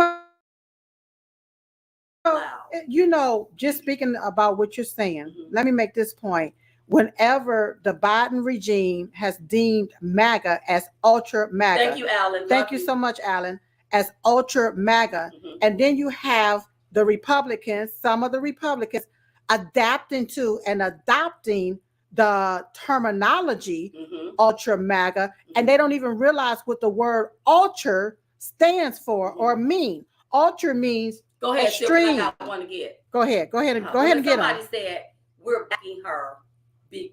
you know, just speaking about what you're saying, let me make this point. Whenever the Biden regime has deemed MAGA as ultra MAGA. Thank you, Alan. Thank you so much, Alan. As ultra MAGA. And then you have the Republicans, some of the Republicans, adapting to and adopting the terminology ultra MAGA, and they don't even realize what the word ultra stands for or mean. Ultra means go ahead, extreme. I want to get. Go ahead and get on. Somebody said we're backing her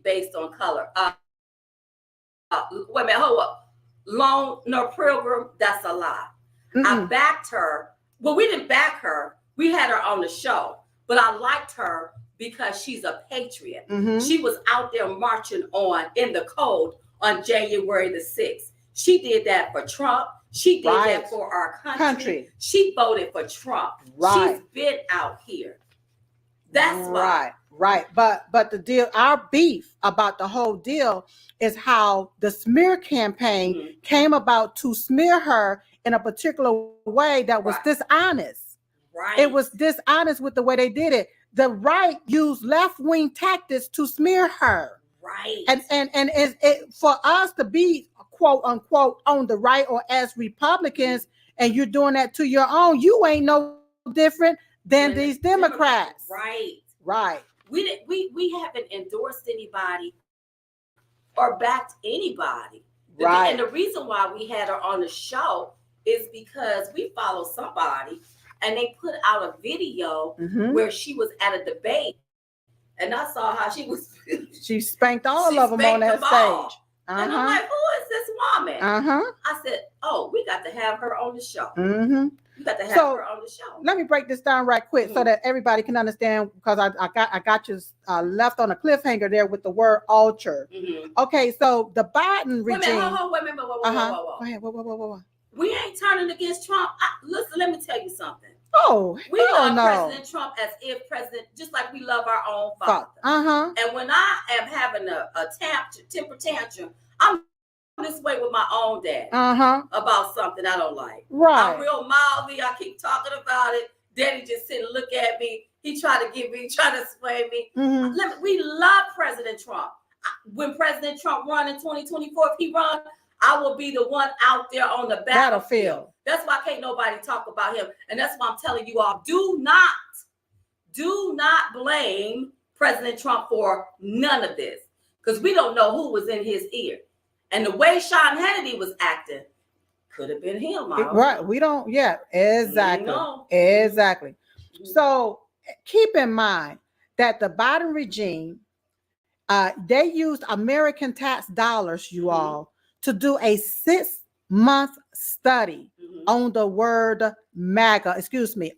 based on color. Wait a minute, hold up. No program. That's a lie. I backed her. Well, we didn't back her. We had her on the show, but I liked her because she's a patriot. She was out there marching in the cold on January the 6th. She did that for Trump. She did that for our country. She voted for Trump. She's been out here. That's why. Right. But the deal, our beef about the whole deal is how the smear campaign came about to smear her in a particular way that was dishonest. It was dishonest with the way they did it. The right used left-wing tactics to smear her. And it for us to be quote unquote on the right or as Republicans, and you're doing that to your own, you ain't no different than these Democrats. Right. We haven't endorsed anybody or backed anybody. Right. And the reason why we had her on the show is because we follow somebody and they put out a video where she was at a debate. And I saw how she spanked all of them on that stage. And I'm like, who is this woman? I said, oh, we got to have her on the show. We got to have her on the show. Let me break this down right quick so that everybody can understand, because I got you left on a cliffhanger there with the word ultra. Okay, so the Biden regime. Wait a minute. Go ahead. Whoa. We ain't turning against Trump. Listen, let me tell you something. Oh, we love President Trump as if President, just like we love our own father. And when I am having a temper tantrum, I'm this way with my own dad about something I don't like. I'm real mouthy. I keep talking about it. Daddy just sit and look at me. He try to sway me. We love President Trump. When President Trump run in 2024, if he run, I will be the one out there on the battlefield. That's why can't nobody talk about him. And that's why I'm telling you all, do not blame President Trump for none of this. Because we don't know who was in his ear. And the way Sean Hannity was acting could have been him. Right. We don't. Yeah, exactly. Exactly. So keep in mind that the Biden regime, they used American tax dollars, you all, to do a 6-month study on the word MAGA,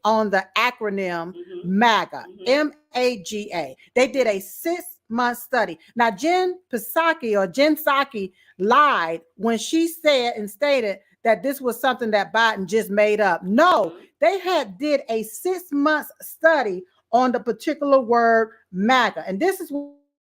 on the acronym MAGA, MAGA. They did a 6-month study. Now, Jen Psaki lied when she said and stated that this was something that Biden just made up. No, they did a 6-month study on the particular word MAGA. And this is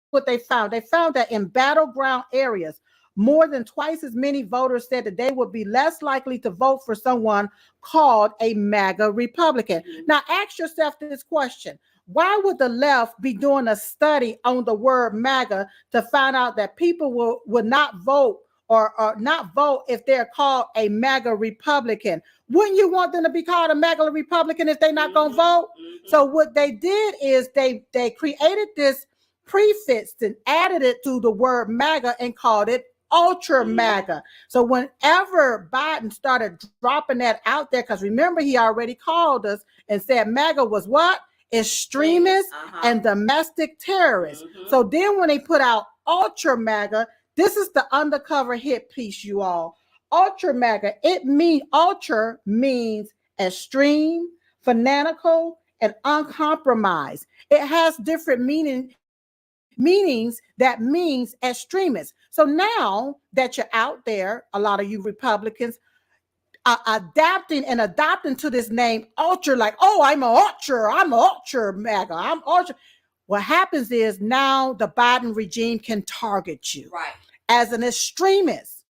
what they found. They found that in battleground areas, more than twice as many voters said that they would be less likely to vote for someone called a MAGA Republican. Now, ask yourself this question. Why would the left be doing a study on the word MAGA to find out that people would not vote or not vote if they're called a MAGA Republican? Wouldn't you want them to be called a MAGA Republican if they're not going to vote? So what they did is they created this prefix and added it to the word MAGA and called it ultra MAGA. So whenever Biden started dropping that out there, because remember, he already called us and said MAGA was what? Extremists and domestic terrorists. So then when they put out ultra MAGA, this is the undercover hit piece, you all. Ultra MAGA, ultra means extreme, fanatical, and uncompromised. It has different meanings that means extremists. So now that you're out there, a lot of you Republicans are adapting to this name ultra, like, oh, I'm ultra MAGA, I'm ultra. What happens is now the Biden regime can target you as an extremist.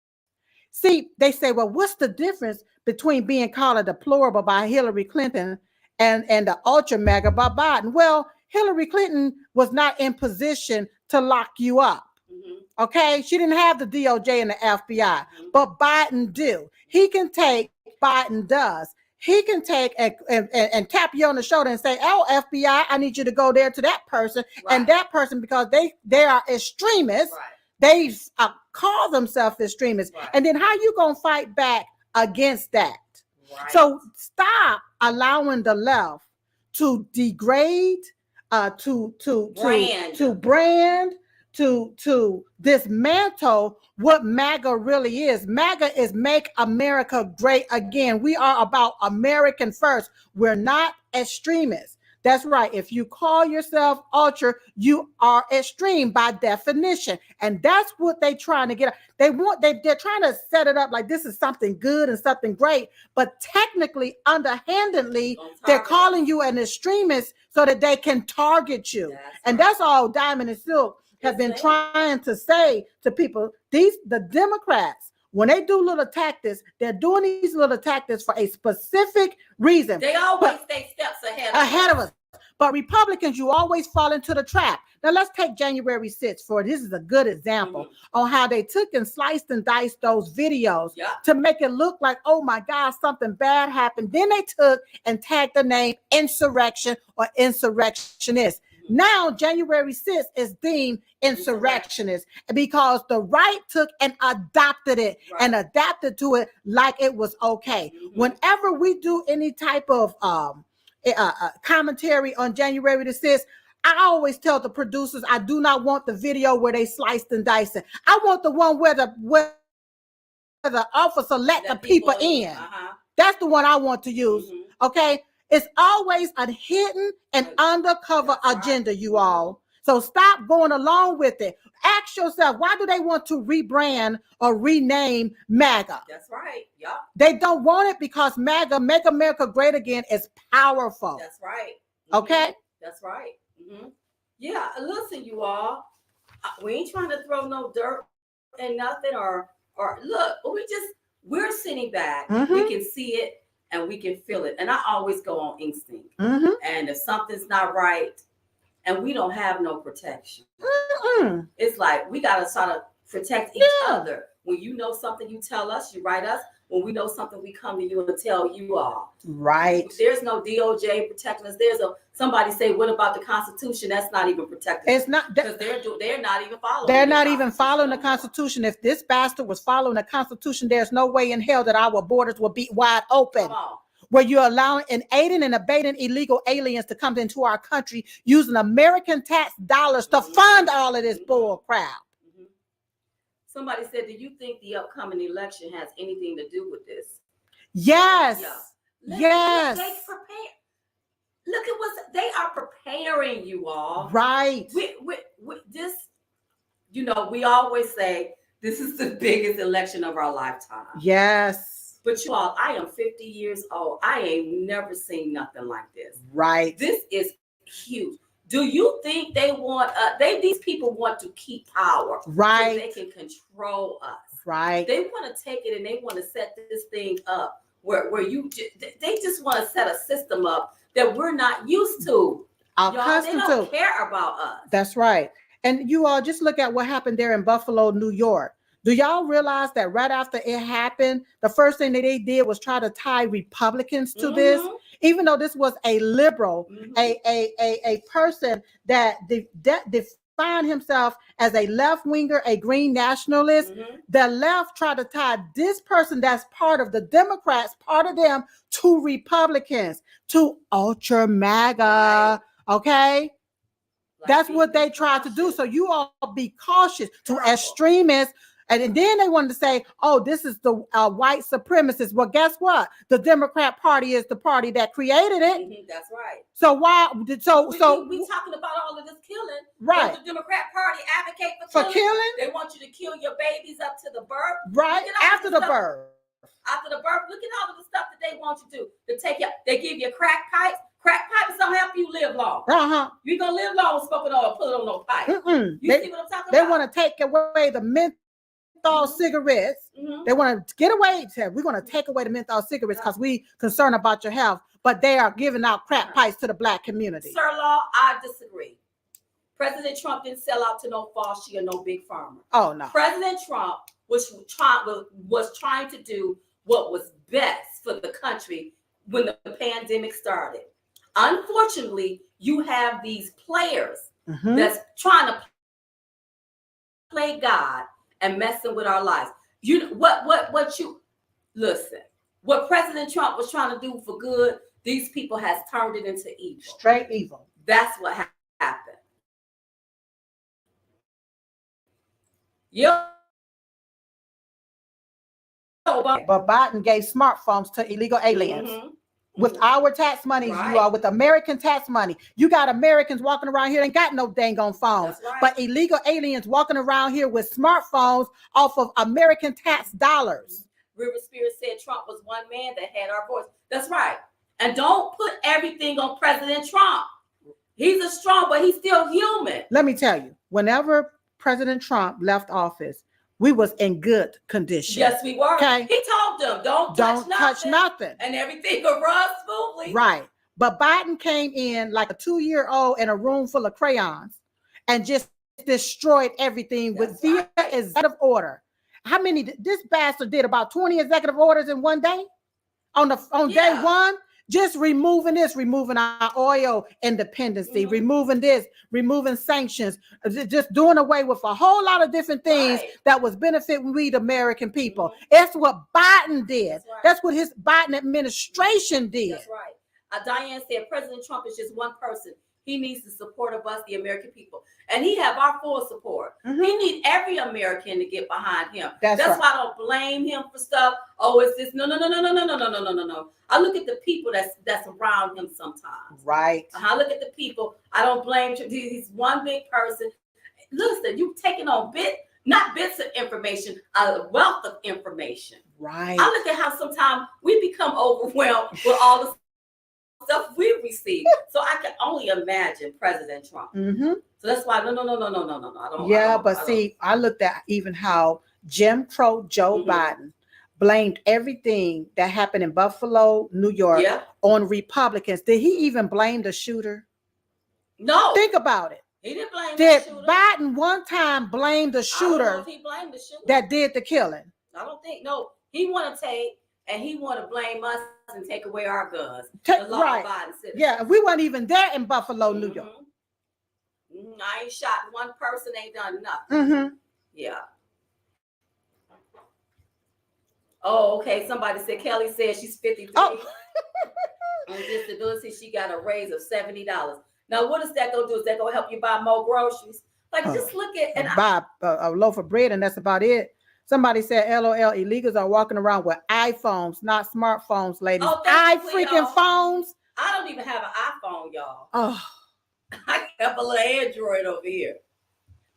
See, they say, well, what's the difference between being called a deplorable by Hillary Clinton and the ultra MAGA by Biden? Well, Hillary Clinton was not in position to lock you up. Okay, she didn't have the DOJ and the FBI, but Biden do. Biden does. He can take and tap you on the shoulder and say, oh, FBI, I need you to go there to that person and that person, because they are extremists. They call themselves extremists. And then how you going to fight back against that? So stop allowing the left to degrade, to brand, to dismantle what MAGA really is. MAGA is Make America Great Again. We are about American first. We're not extremists. That's right. If you call yourself ultra, you are extreme by definition. And that's what they're trying to get. They're trying to set it up like this is something good and something great, but technically, underhandedly, they're calling you an extremist so that they can target you. And that's all Diamond and Silk have been trying to say to people. The Democrats, when they do little tactics, they're doing these little tactics for a specific reason. They always stay steps ahead of us. But Republicans, you always fall into the trap. Now let's take January 6th this is a good example on how they took and sliced and diced those videos to make it look like, oh my God, something bad happened. Then they took and tagged the name insurrection or insurrectionist. Now, January 6th is deemed insurrectionist because the right took and adopted it and adapted to it like it was okay. Whenever we do any type of commentary on January the 6th, I always tell the producers, I do not want the video where they sliced and diced it. I want the one where the officer let the people in. That's the one I want to use. Okay. It's always a hidden and undercover agenda, you all. So stop going along with it. Ask yourself, why do they want to rebrand or rename MAGA? That's right. They don't want it because MAGA, Make America Great Again, is powerful. That's right. Okay? That's right. Yeah, listen, you all. We ain't trying to throw no dirt and nothing or look, we're sitting back. We can see it. And we can feel it. And I always go on instinct. And if something's not right and we don't have no protection, it's like we got to sort of protect each other. When you know something, you tell us, you write us. When we know something, we come to you and tell you all. Right. There's no DOJ protecting us. Somebody say, what about the Constitution? That's not even protecting us. It's not, because they're not even following. They're not even following the Constitution. If this bastard was following the Constitution, there's no way in hell that our borders will be wide open. Come on. Where you're allowing and aiding and abating illegal aliens to come into our country using American tax dollars to fund all of this bull crap. Somebody said, do you think the upcoming election has anything to do with this? Yes. Yes. Look at what they are preparing you all. Right. With this, we always say this is the biggest election of our lifetime. Yes. But you all, I am 50 years old. I ain't never seen nothing like this. Right. This is huge. Do you think they want these people want to keep power, right, so they can control us? Right. They want to take it and they want to set this thing up where they just want to set a system up that we're not used to. Y'all, they don't care about us. That's right. And you all just look at what happened there in Buffalo, New York. Do y'all realize that right after it happened, the first thing that they did was try to tie Republicans to this, even though this was a liberal, a person that defined himself as a left winger, a green nationalist. The left tried to tie this person that's part of the Democrats, part of them, to Republicans, to ultra MAGA. Okay. That's what they tried to do. So you all be cautious to extremists. And then they wanted to say, oh, this is the white supremacists. Well, guess what? The Democrat Party is the party that created it. That's right. So why? We talking about all of this killing. Right. Does the Democrat Party advocate for killing? They want you to kill your babies up to the birth. Right. After the birth. After the birth. Look at all of the stuff that they want you to do. They give you crack pipes. Crack pipes don't help you live long. You're going to live long smoking oil, put it on no pipe. You see what I'm talking about? They want to take away the menthol cigarettes. They want to get away. We're going to take away the menthol cigarettes because we concerned about your health. But they are giving out crack pipes to the black community. Sir Law, I disagree. President Trump didn't sell out to no Fauci or no big pharma. Oh, no. President Trump was trying to do what was best for the country when the pandemic started. Unfortunately, you have these players that's trying to play God and messing with our lives. What President Trump was trying to do for good, these people has turned it into evil. Straight evil. That's what happened. But Biden gave smartphones to illegal aliens. With our tax money, you are with American tax money. You got Americans walking around here ain't got no dang on phones, but illegal aliens walking around here with smartphones off of American tax dollars. River Spirit said Trump was one man that had our voice. That's right. And don't put everything on President Trump. He's a strong, but he's still human. Let me tell you, whenever President Trump left office, we was in good condition. Yes, we were. Okay. He told them, don't touch nothing. And everything will run smoothly. Right. But Biden came in like a 2-year-old in a room full of crayons and just destroyed everything via executive order. How many? This bastard did about 20 executive orders in one day on day one. Just removing our oil independency, removing this, removing sanctions, just doing away with a whole lot of different things that was benefiting we the American people. That's what Biden did. That's what his Biden administration did. That's right. Diane said President Trump is just one person. He needs the support of us, the American people. And he have our full support. He needs every American to get behind him. That's why I don't blame him for stuff. Oh, it's this. No. I look at the people that's around him sometimes. Right. I look at the people. I don't blame him. He's one big person. Listen, you taking on not bits of information, a wealth of information. Right. I look at how sometimes we become overwhelmed with all the stuff we receive. So I can only imagine President Trump. So that's why no. I looked at even how Jim Crow Joe Biden blamed everything that happened in Buffalo, New York on Republicans. Did he even blame the shooter? No. Think about it. He didn't blame the shooter. Did Biden one time blame the shooter, he blamed the shooter that did the killing? I don't think. No. He want to take and he want to blame us and take away our guns. Yeah, we weren't even there in Buffalo, New York. I ain't shot one person, ain't done nothing. Yeah. Oh, okay. Somebody said Kelly said she's 53. Oh. On disability, she got a raise of $70. Now, what is that gonna do? Is that gonna help you buy more groceries? Like, just look at and buy a loaf of bread, and that's about it. Somebody said, LOL, illegals are walking around with iPhones, not smartphones, ladies. Freaking phones. I don't even have an iPhone, y'all. Oh. I have a little Android over here.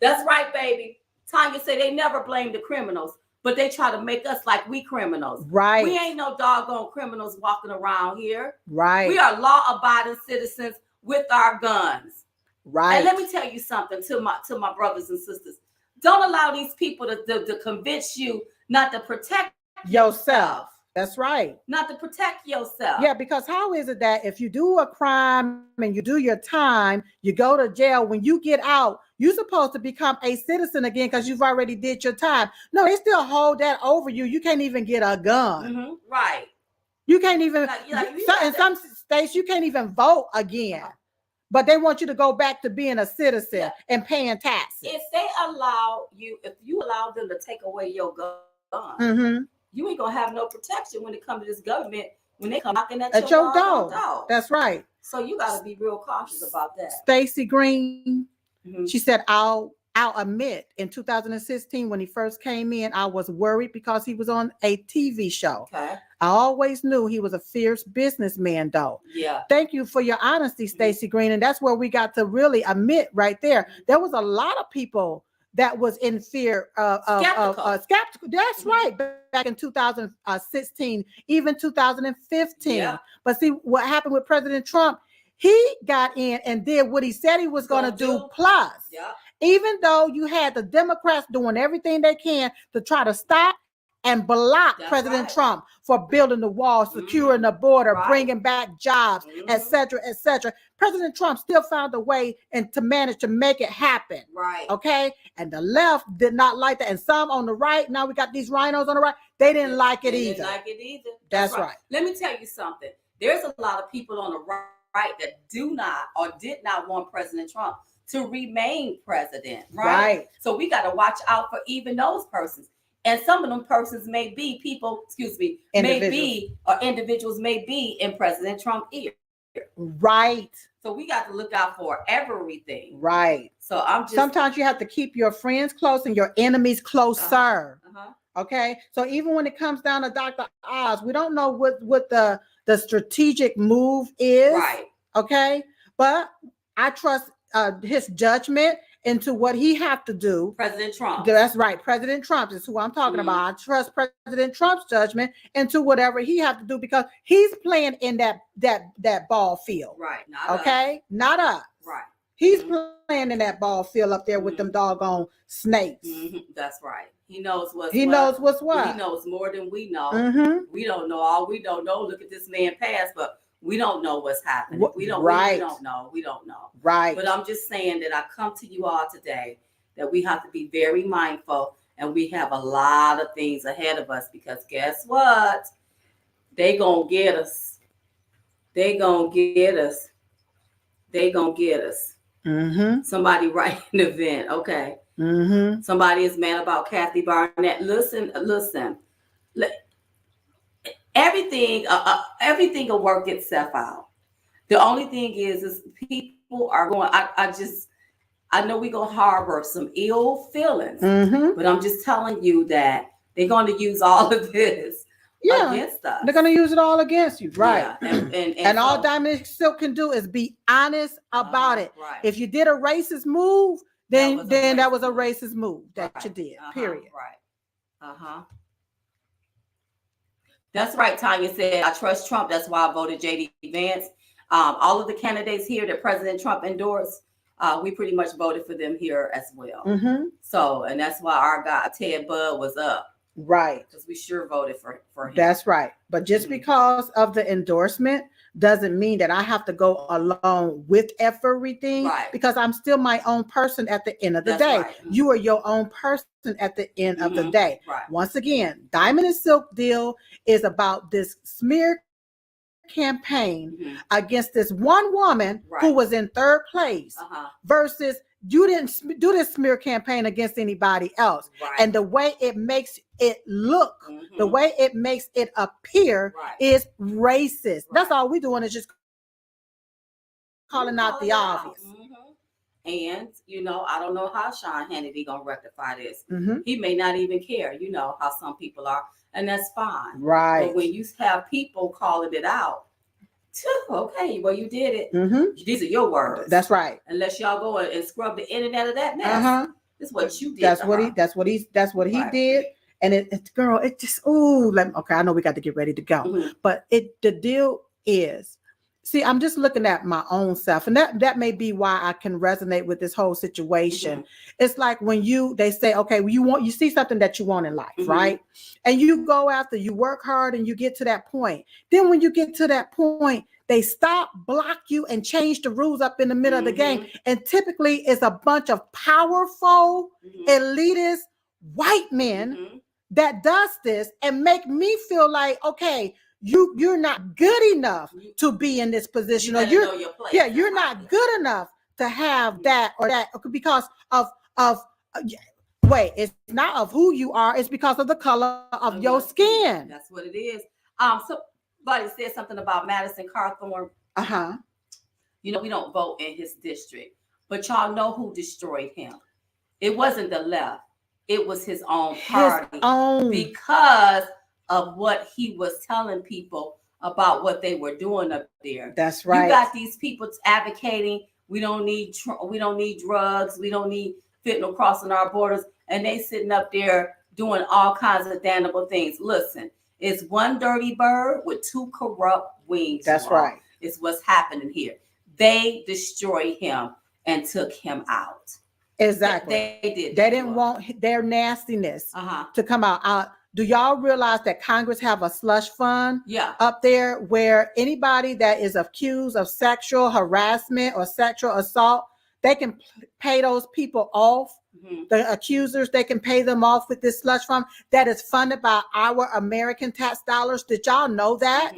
That's right, baby. Tanya said they never blame the criminals. but they try to make us like we criminals. Right. We ain't no doggone criminals walking around here. Right. We are law-abiding citizens with our guns. Right. And let me tell you something to my brothers and sisters. Don't allow these people to convince you not to protect yourself. That's right. Not to protect yourself. Yeah, because how is it that if you do a crime and you do your time, you go to jail, when you get out, you're supposed to become a citizen again because you've already did your time. No, they still hold that over you. You can't even get a gun. Mm-hmm. Right. You can't even, in some states, you can't even vote again. But they want you to go back to being a citizen and paying taxes. If you allow them to take away your gun, you ain't gonna have no protection when it comes to this government when they come knocking at your door. That's right. So you got to be real cautious about that. Stacey Green, she said, I'll admit, in 2016 when he first came in, I was worried because he was on a TV show. Okay. I always knew he was a fierce businessman, though. Yeah. Thank you for your honesty, Stacey Green, and that's where we got to really admit right there. There was a lot of people that was in fear of skeptical. That's right. Back in 2016, even 2015. Yeah. But see what happened with President Trump. He got in and did what he said he was going to do. Plus, even though you had the Democrats doing everything they can to try to stop and block President Trump for building the wall, securing the border, bringing back jobs, et cetera, et cetera. President Trump still found a way and to manage to make it happen. Right. Okay. And the left did not like that. And some on the right, now we got these rhinos on the right, they didn't like it either. Didn't like it either. That's right. Let me tell you something. There's a lot of people on the right that do not or did not want President Trump to remain president. Right. So we got to watch out for even those persons. And some of them persons may be people, individuals may be in President Trump's ear. Right. So we got to look out for everything. Right. So sometimes you have to keep your friends close and your enemies closer. Okay. So even when it comes down to Dr. Oz, we don't know what the strategic move is. Right. Okay. But I trust his judgment into what he have to do. President Trump. That's right. President Trump is who I'm talking about. I trust President Trump's judgment into whatever he have to do because he's playing in that ball field. Right. Not us. Right. He's playing in that ball field up there with them doggone snakes. That's right. He knows what's what. He knows more than we know. We don't know all. We don't know. Look at this man pass, but we don't know what's happening. We don't know. We don't know. Right. But I'm just saying that I come to you all today that we have to be very mindful and we have a lot of things ahead of us because guess what? They gonna get us. They gonna get us. They gonna get us. Somebody writing the event. Okay. Somebody is mad about Kathy Barnett. Listen. Everything will work itself out. The only thing is people are going. I know we're gonna harbor some ill feelings, but I'm just telling you that they're going to use all of this against us. They're going to use it all against you, right? Yeah. And so, all Diamond Silk can do is be honest about it. Right. If you did a racist move, then that was a racist move that you did. Period. Right. That's right. Tanya said, I trust Trump. That's why I voted J.D. Vance. All of the candidates here that President Trump endorsed, we pretty much voted for them here as well. So, and that's why our guy, Ted Budd, was up. Right. Because we sure voted for him. That's right. But just because of the endorsement doesn't mean that I have to go along with everything. Right. Because I'm still my own person at the end of the day. Right. You are your own person at the end of the day. Right. Once again, Diamond and Silk deal is about this smear campaign against this one woman who was in third place versus you didn't do this smear campaign against anybody else. Right. And the way it makes it look, the way it makes it appear is racist. Right. That's all we're doing is just calling out the obvious. And, I don't know how Sean Hannity going to rectify this. He may not even care, how some people are. And that's fine. Right. But when you have people calling it out, okay, well, you did it. These are your words. That's right. Unless y'all go and scrub the internet of that mess. This is what you did. That's what he did. And it girl, it just, ooh, okay, I know we got to get ready to go. Mhm. But the deal is, see, I'm just looking at my own self, and that may be why I can resonate with this whole situation. Mhm. It's like when they say, okay, well, you see something that you want in life, Mhm. right? And you go after, you work hard, and you get to that point. Then when you get to that point, they stop, block you, and change the rules up in the middle of the game. And typically, it's a bunch of powerful, elitist white men Mhm. that does this and make me feel like, okay, you're not good enough to be in this position, You or better know your place. yeah, you're not good enough to have that or that, because of wait, it's not of who you are, it's because of the color of your skin. That's what it is. Somebody said something about Madison Cawthorn. Uh-huh. You know, we don't vote in his district, but y'all know who destroyed him. It wasn't the left. It was his own party, because of what he was telling people about what they were doing up there. That's right. You got these people advocating we don't need drugs, we don't need fentanyl crossing our borders, and they sitting up there doing all kinds of damnable things. Listen, it's one dirty bird with two corrupt wings. That's right. It's what's happening here. They destroyed him and took him out. Exactly. They did. They didn't want their nastiness to come out. Do y'all realize that Congress have a slush fund up there where anybody that is accused of sexual harassment or sexual assault, they can pay those people off. The accusers, they can pay them off with this slush fund that is funded by our American tax dollars. Did y'all know that?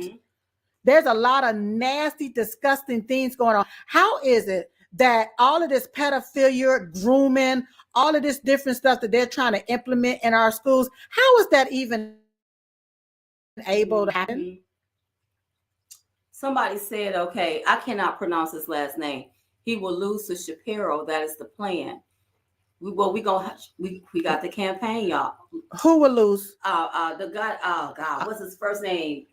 There's a lot of nasty, disgusting things going on. How is it that all of this pedophilia, grooming, all of this different stuff that they're trying to implement in our schools, how is that even able to happen? Somebody said, okay, I cannot pronounce his last name. He will lose to Shapiro. That is the plan. We got the campaign, y'all. Who will lose? The guy. Oh God, what's his first name?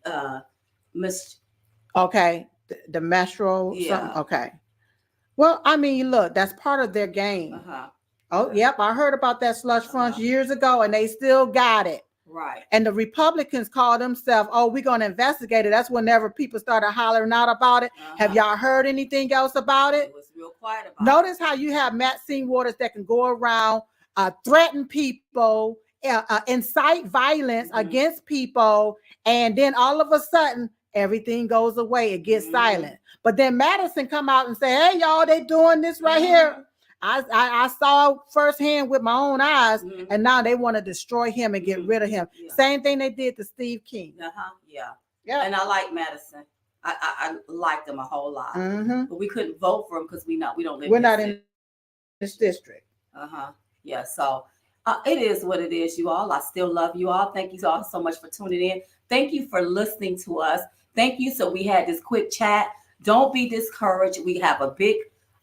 Okay, the Metro. Yeah. Okay. Well, I mean, look, that's part of their game. Oh, yep, I heard about that slush fund years ago, and they still got it. Right. And the Republicans call themselves, oh, we're going to investigate it. That's whenever people started hollering out about it. Have y'all heard anything else about it? It was real quiet about Notice how you have Maxine Waters that can go around, threaten people, incite violence against people, and then all of a sudden, everything goes away. It gets silent. But then Madison come out and say, hey, y'all, they doing this right here. I saw firsthand with my own eyes, and now they want to destroy him and get rid of him. Same thing they did to Steve King. Yeah. And I like Madison. I liked him a whole lot. But we couldn't vote for him because we don't live. We're not in this district. Yeah. So it is what it is, you all. I still love you all. Thank you all so much for tuning in. Thank you for listening to us. Thank you. So we had this quick chat. Don't be discouraged. We have a big,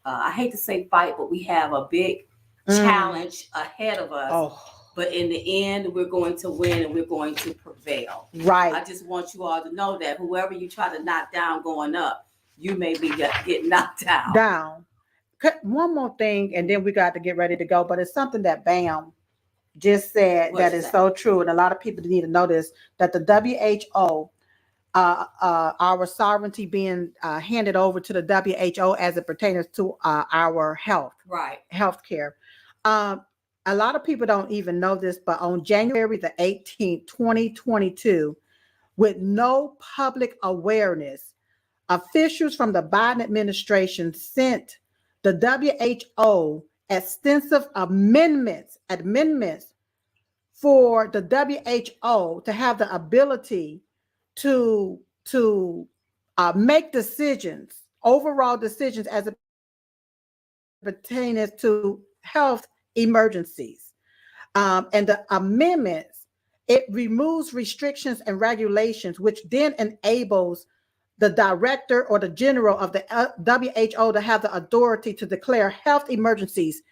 I hate to say fight, but we have a big challenge ahead of us. But in the end, we're going to win and we're going to prevail. Right. I just want you all to know that whoever you try to knock down going up, you may be getting knocked down. One more thing, and then we got to get ready to go. But it's something that Bam just said that is so true. And a lot of people need to know this, that the WHO, our sovereignty being handed over to the WHO as it pertains to our health. Right. Healthcare. A lot of people don't even know this, but on January the 18th, 2022, with no public awareness, officials from the Biden administration sent the WHO extensive amendments for the WHO to have the ability to make decisions, overall decisions as it pertains to health emergencies. And the amendments, it removes restrictions and regulations, which then enables the director or the general of the WHO to have the authority to declare health emergencies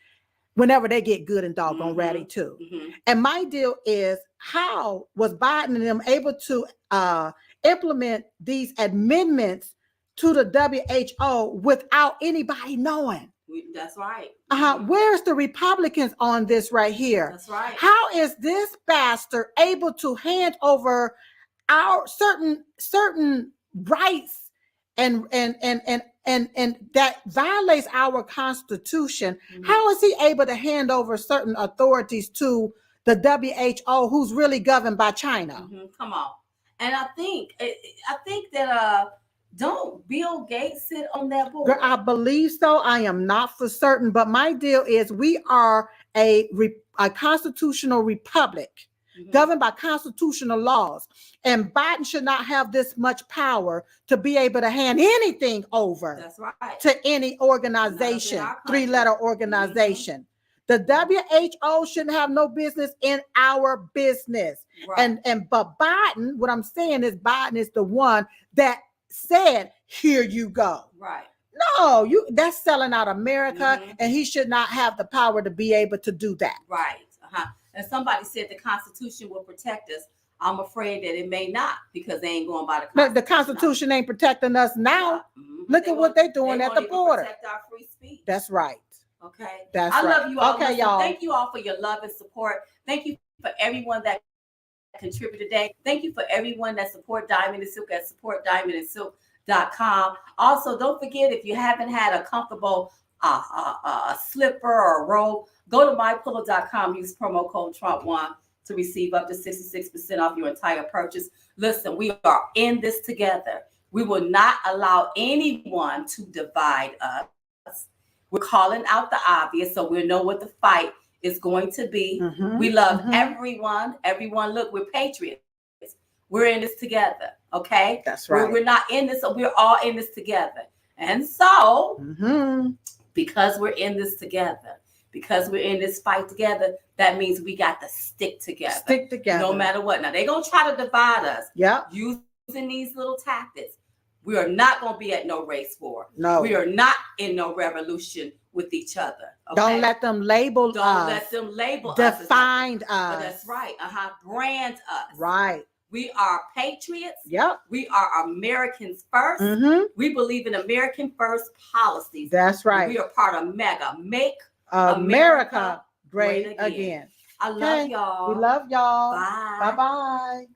whenever they get good and doggone ready too. And my deal is, how was Biden and them able to implement these amendments to the WHO without anybody knowing? That's right. Where's the Republicans on this right here? That's right. How is this bastard able to hand over our certain rights and that violates our Constitution? Mm-hmm. How is he able to hand over certain authorities to the WHO, who's really governed by China? Mm-hmm. Come on. And I think that don't Bill Gates sit on that board? Girl, I believe so. I am not for certain, but my deal is we are a constitutional republic. Mm-hmm. Governed by constitutional laws, and Biden should not have this much power to be able to hand anything over. That's right. To any organization, 3-letter organization. Mm-hmm. The WHO shouldn't have no business in our business. Right. But Biden, what I'm saying is Biden is the one that said, here you go. Right. No, that's selling out America, mm-hmm. and he should not have the power to be able to do that. Right. And somebody said the Constitution will protect us. I'm afraid that it may not, because they ain't going by the Constitution. The Constitution ain't protecting us now. Mm-hmm. Look at what they're doing at the border. Protect our free speech. That's right. Okay. That's right. I love you all. Okay, y'all. Thank you all for your love and support. Thank you for everyone that contributed today. Thank you for everyone that support Diamond and Silk at supportdiamondandsilk.com. Also, don't forget, if you haven't had a comfortable slipper or robe, go to mypillow.com. Use promo code Trump1 to receive up to 66% off your entire purchase. Listen, we are in this together. We will not allow anyone to divide us. We're calling out the obvious, so we'll know what the fight is going to be. Mm-hmm, we love everyone. Everyone, look, we're patriots. We're in this together, okay? That's right. We're not in this, we're all in this together. And so, because we're in this together, because we're in this fight together, that means we got to stick together. Stick together. No matter what. Now, they're going to try to divide us. Yeah. Using these little tactics. We are not going to be at no race war. No. We are not in no revolution with each other. Okay? Don't let them label us. Don't let them label Define us. Oh, that's right. Brand us. Right. We are patriots. Yep. We are Americans first. Mm-hmm. We believe in American first policies. That's right. We are part of MEGA. Make America great again. I love y'all. We love y'all. Bye. Bye-bye.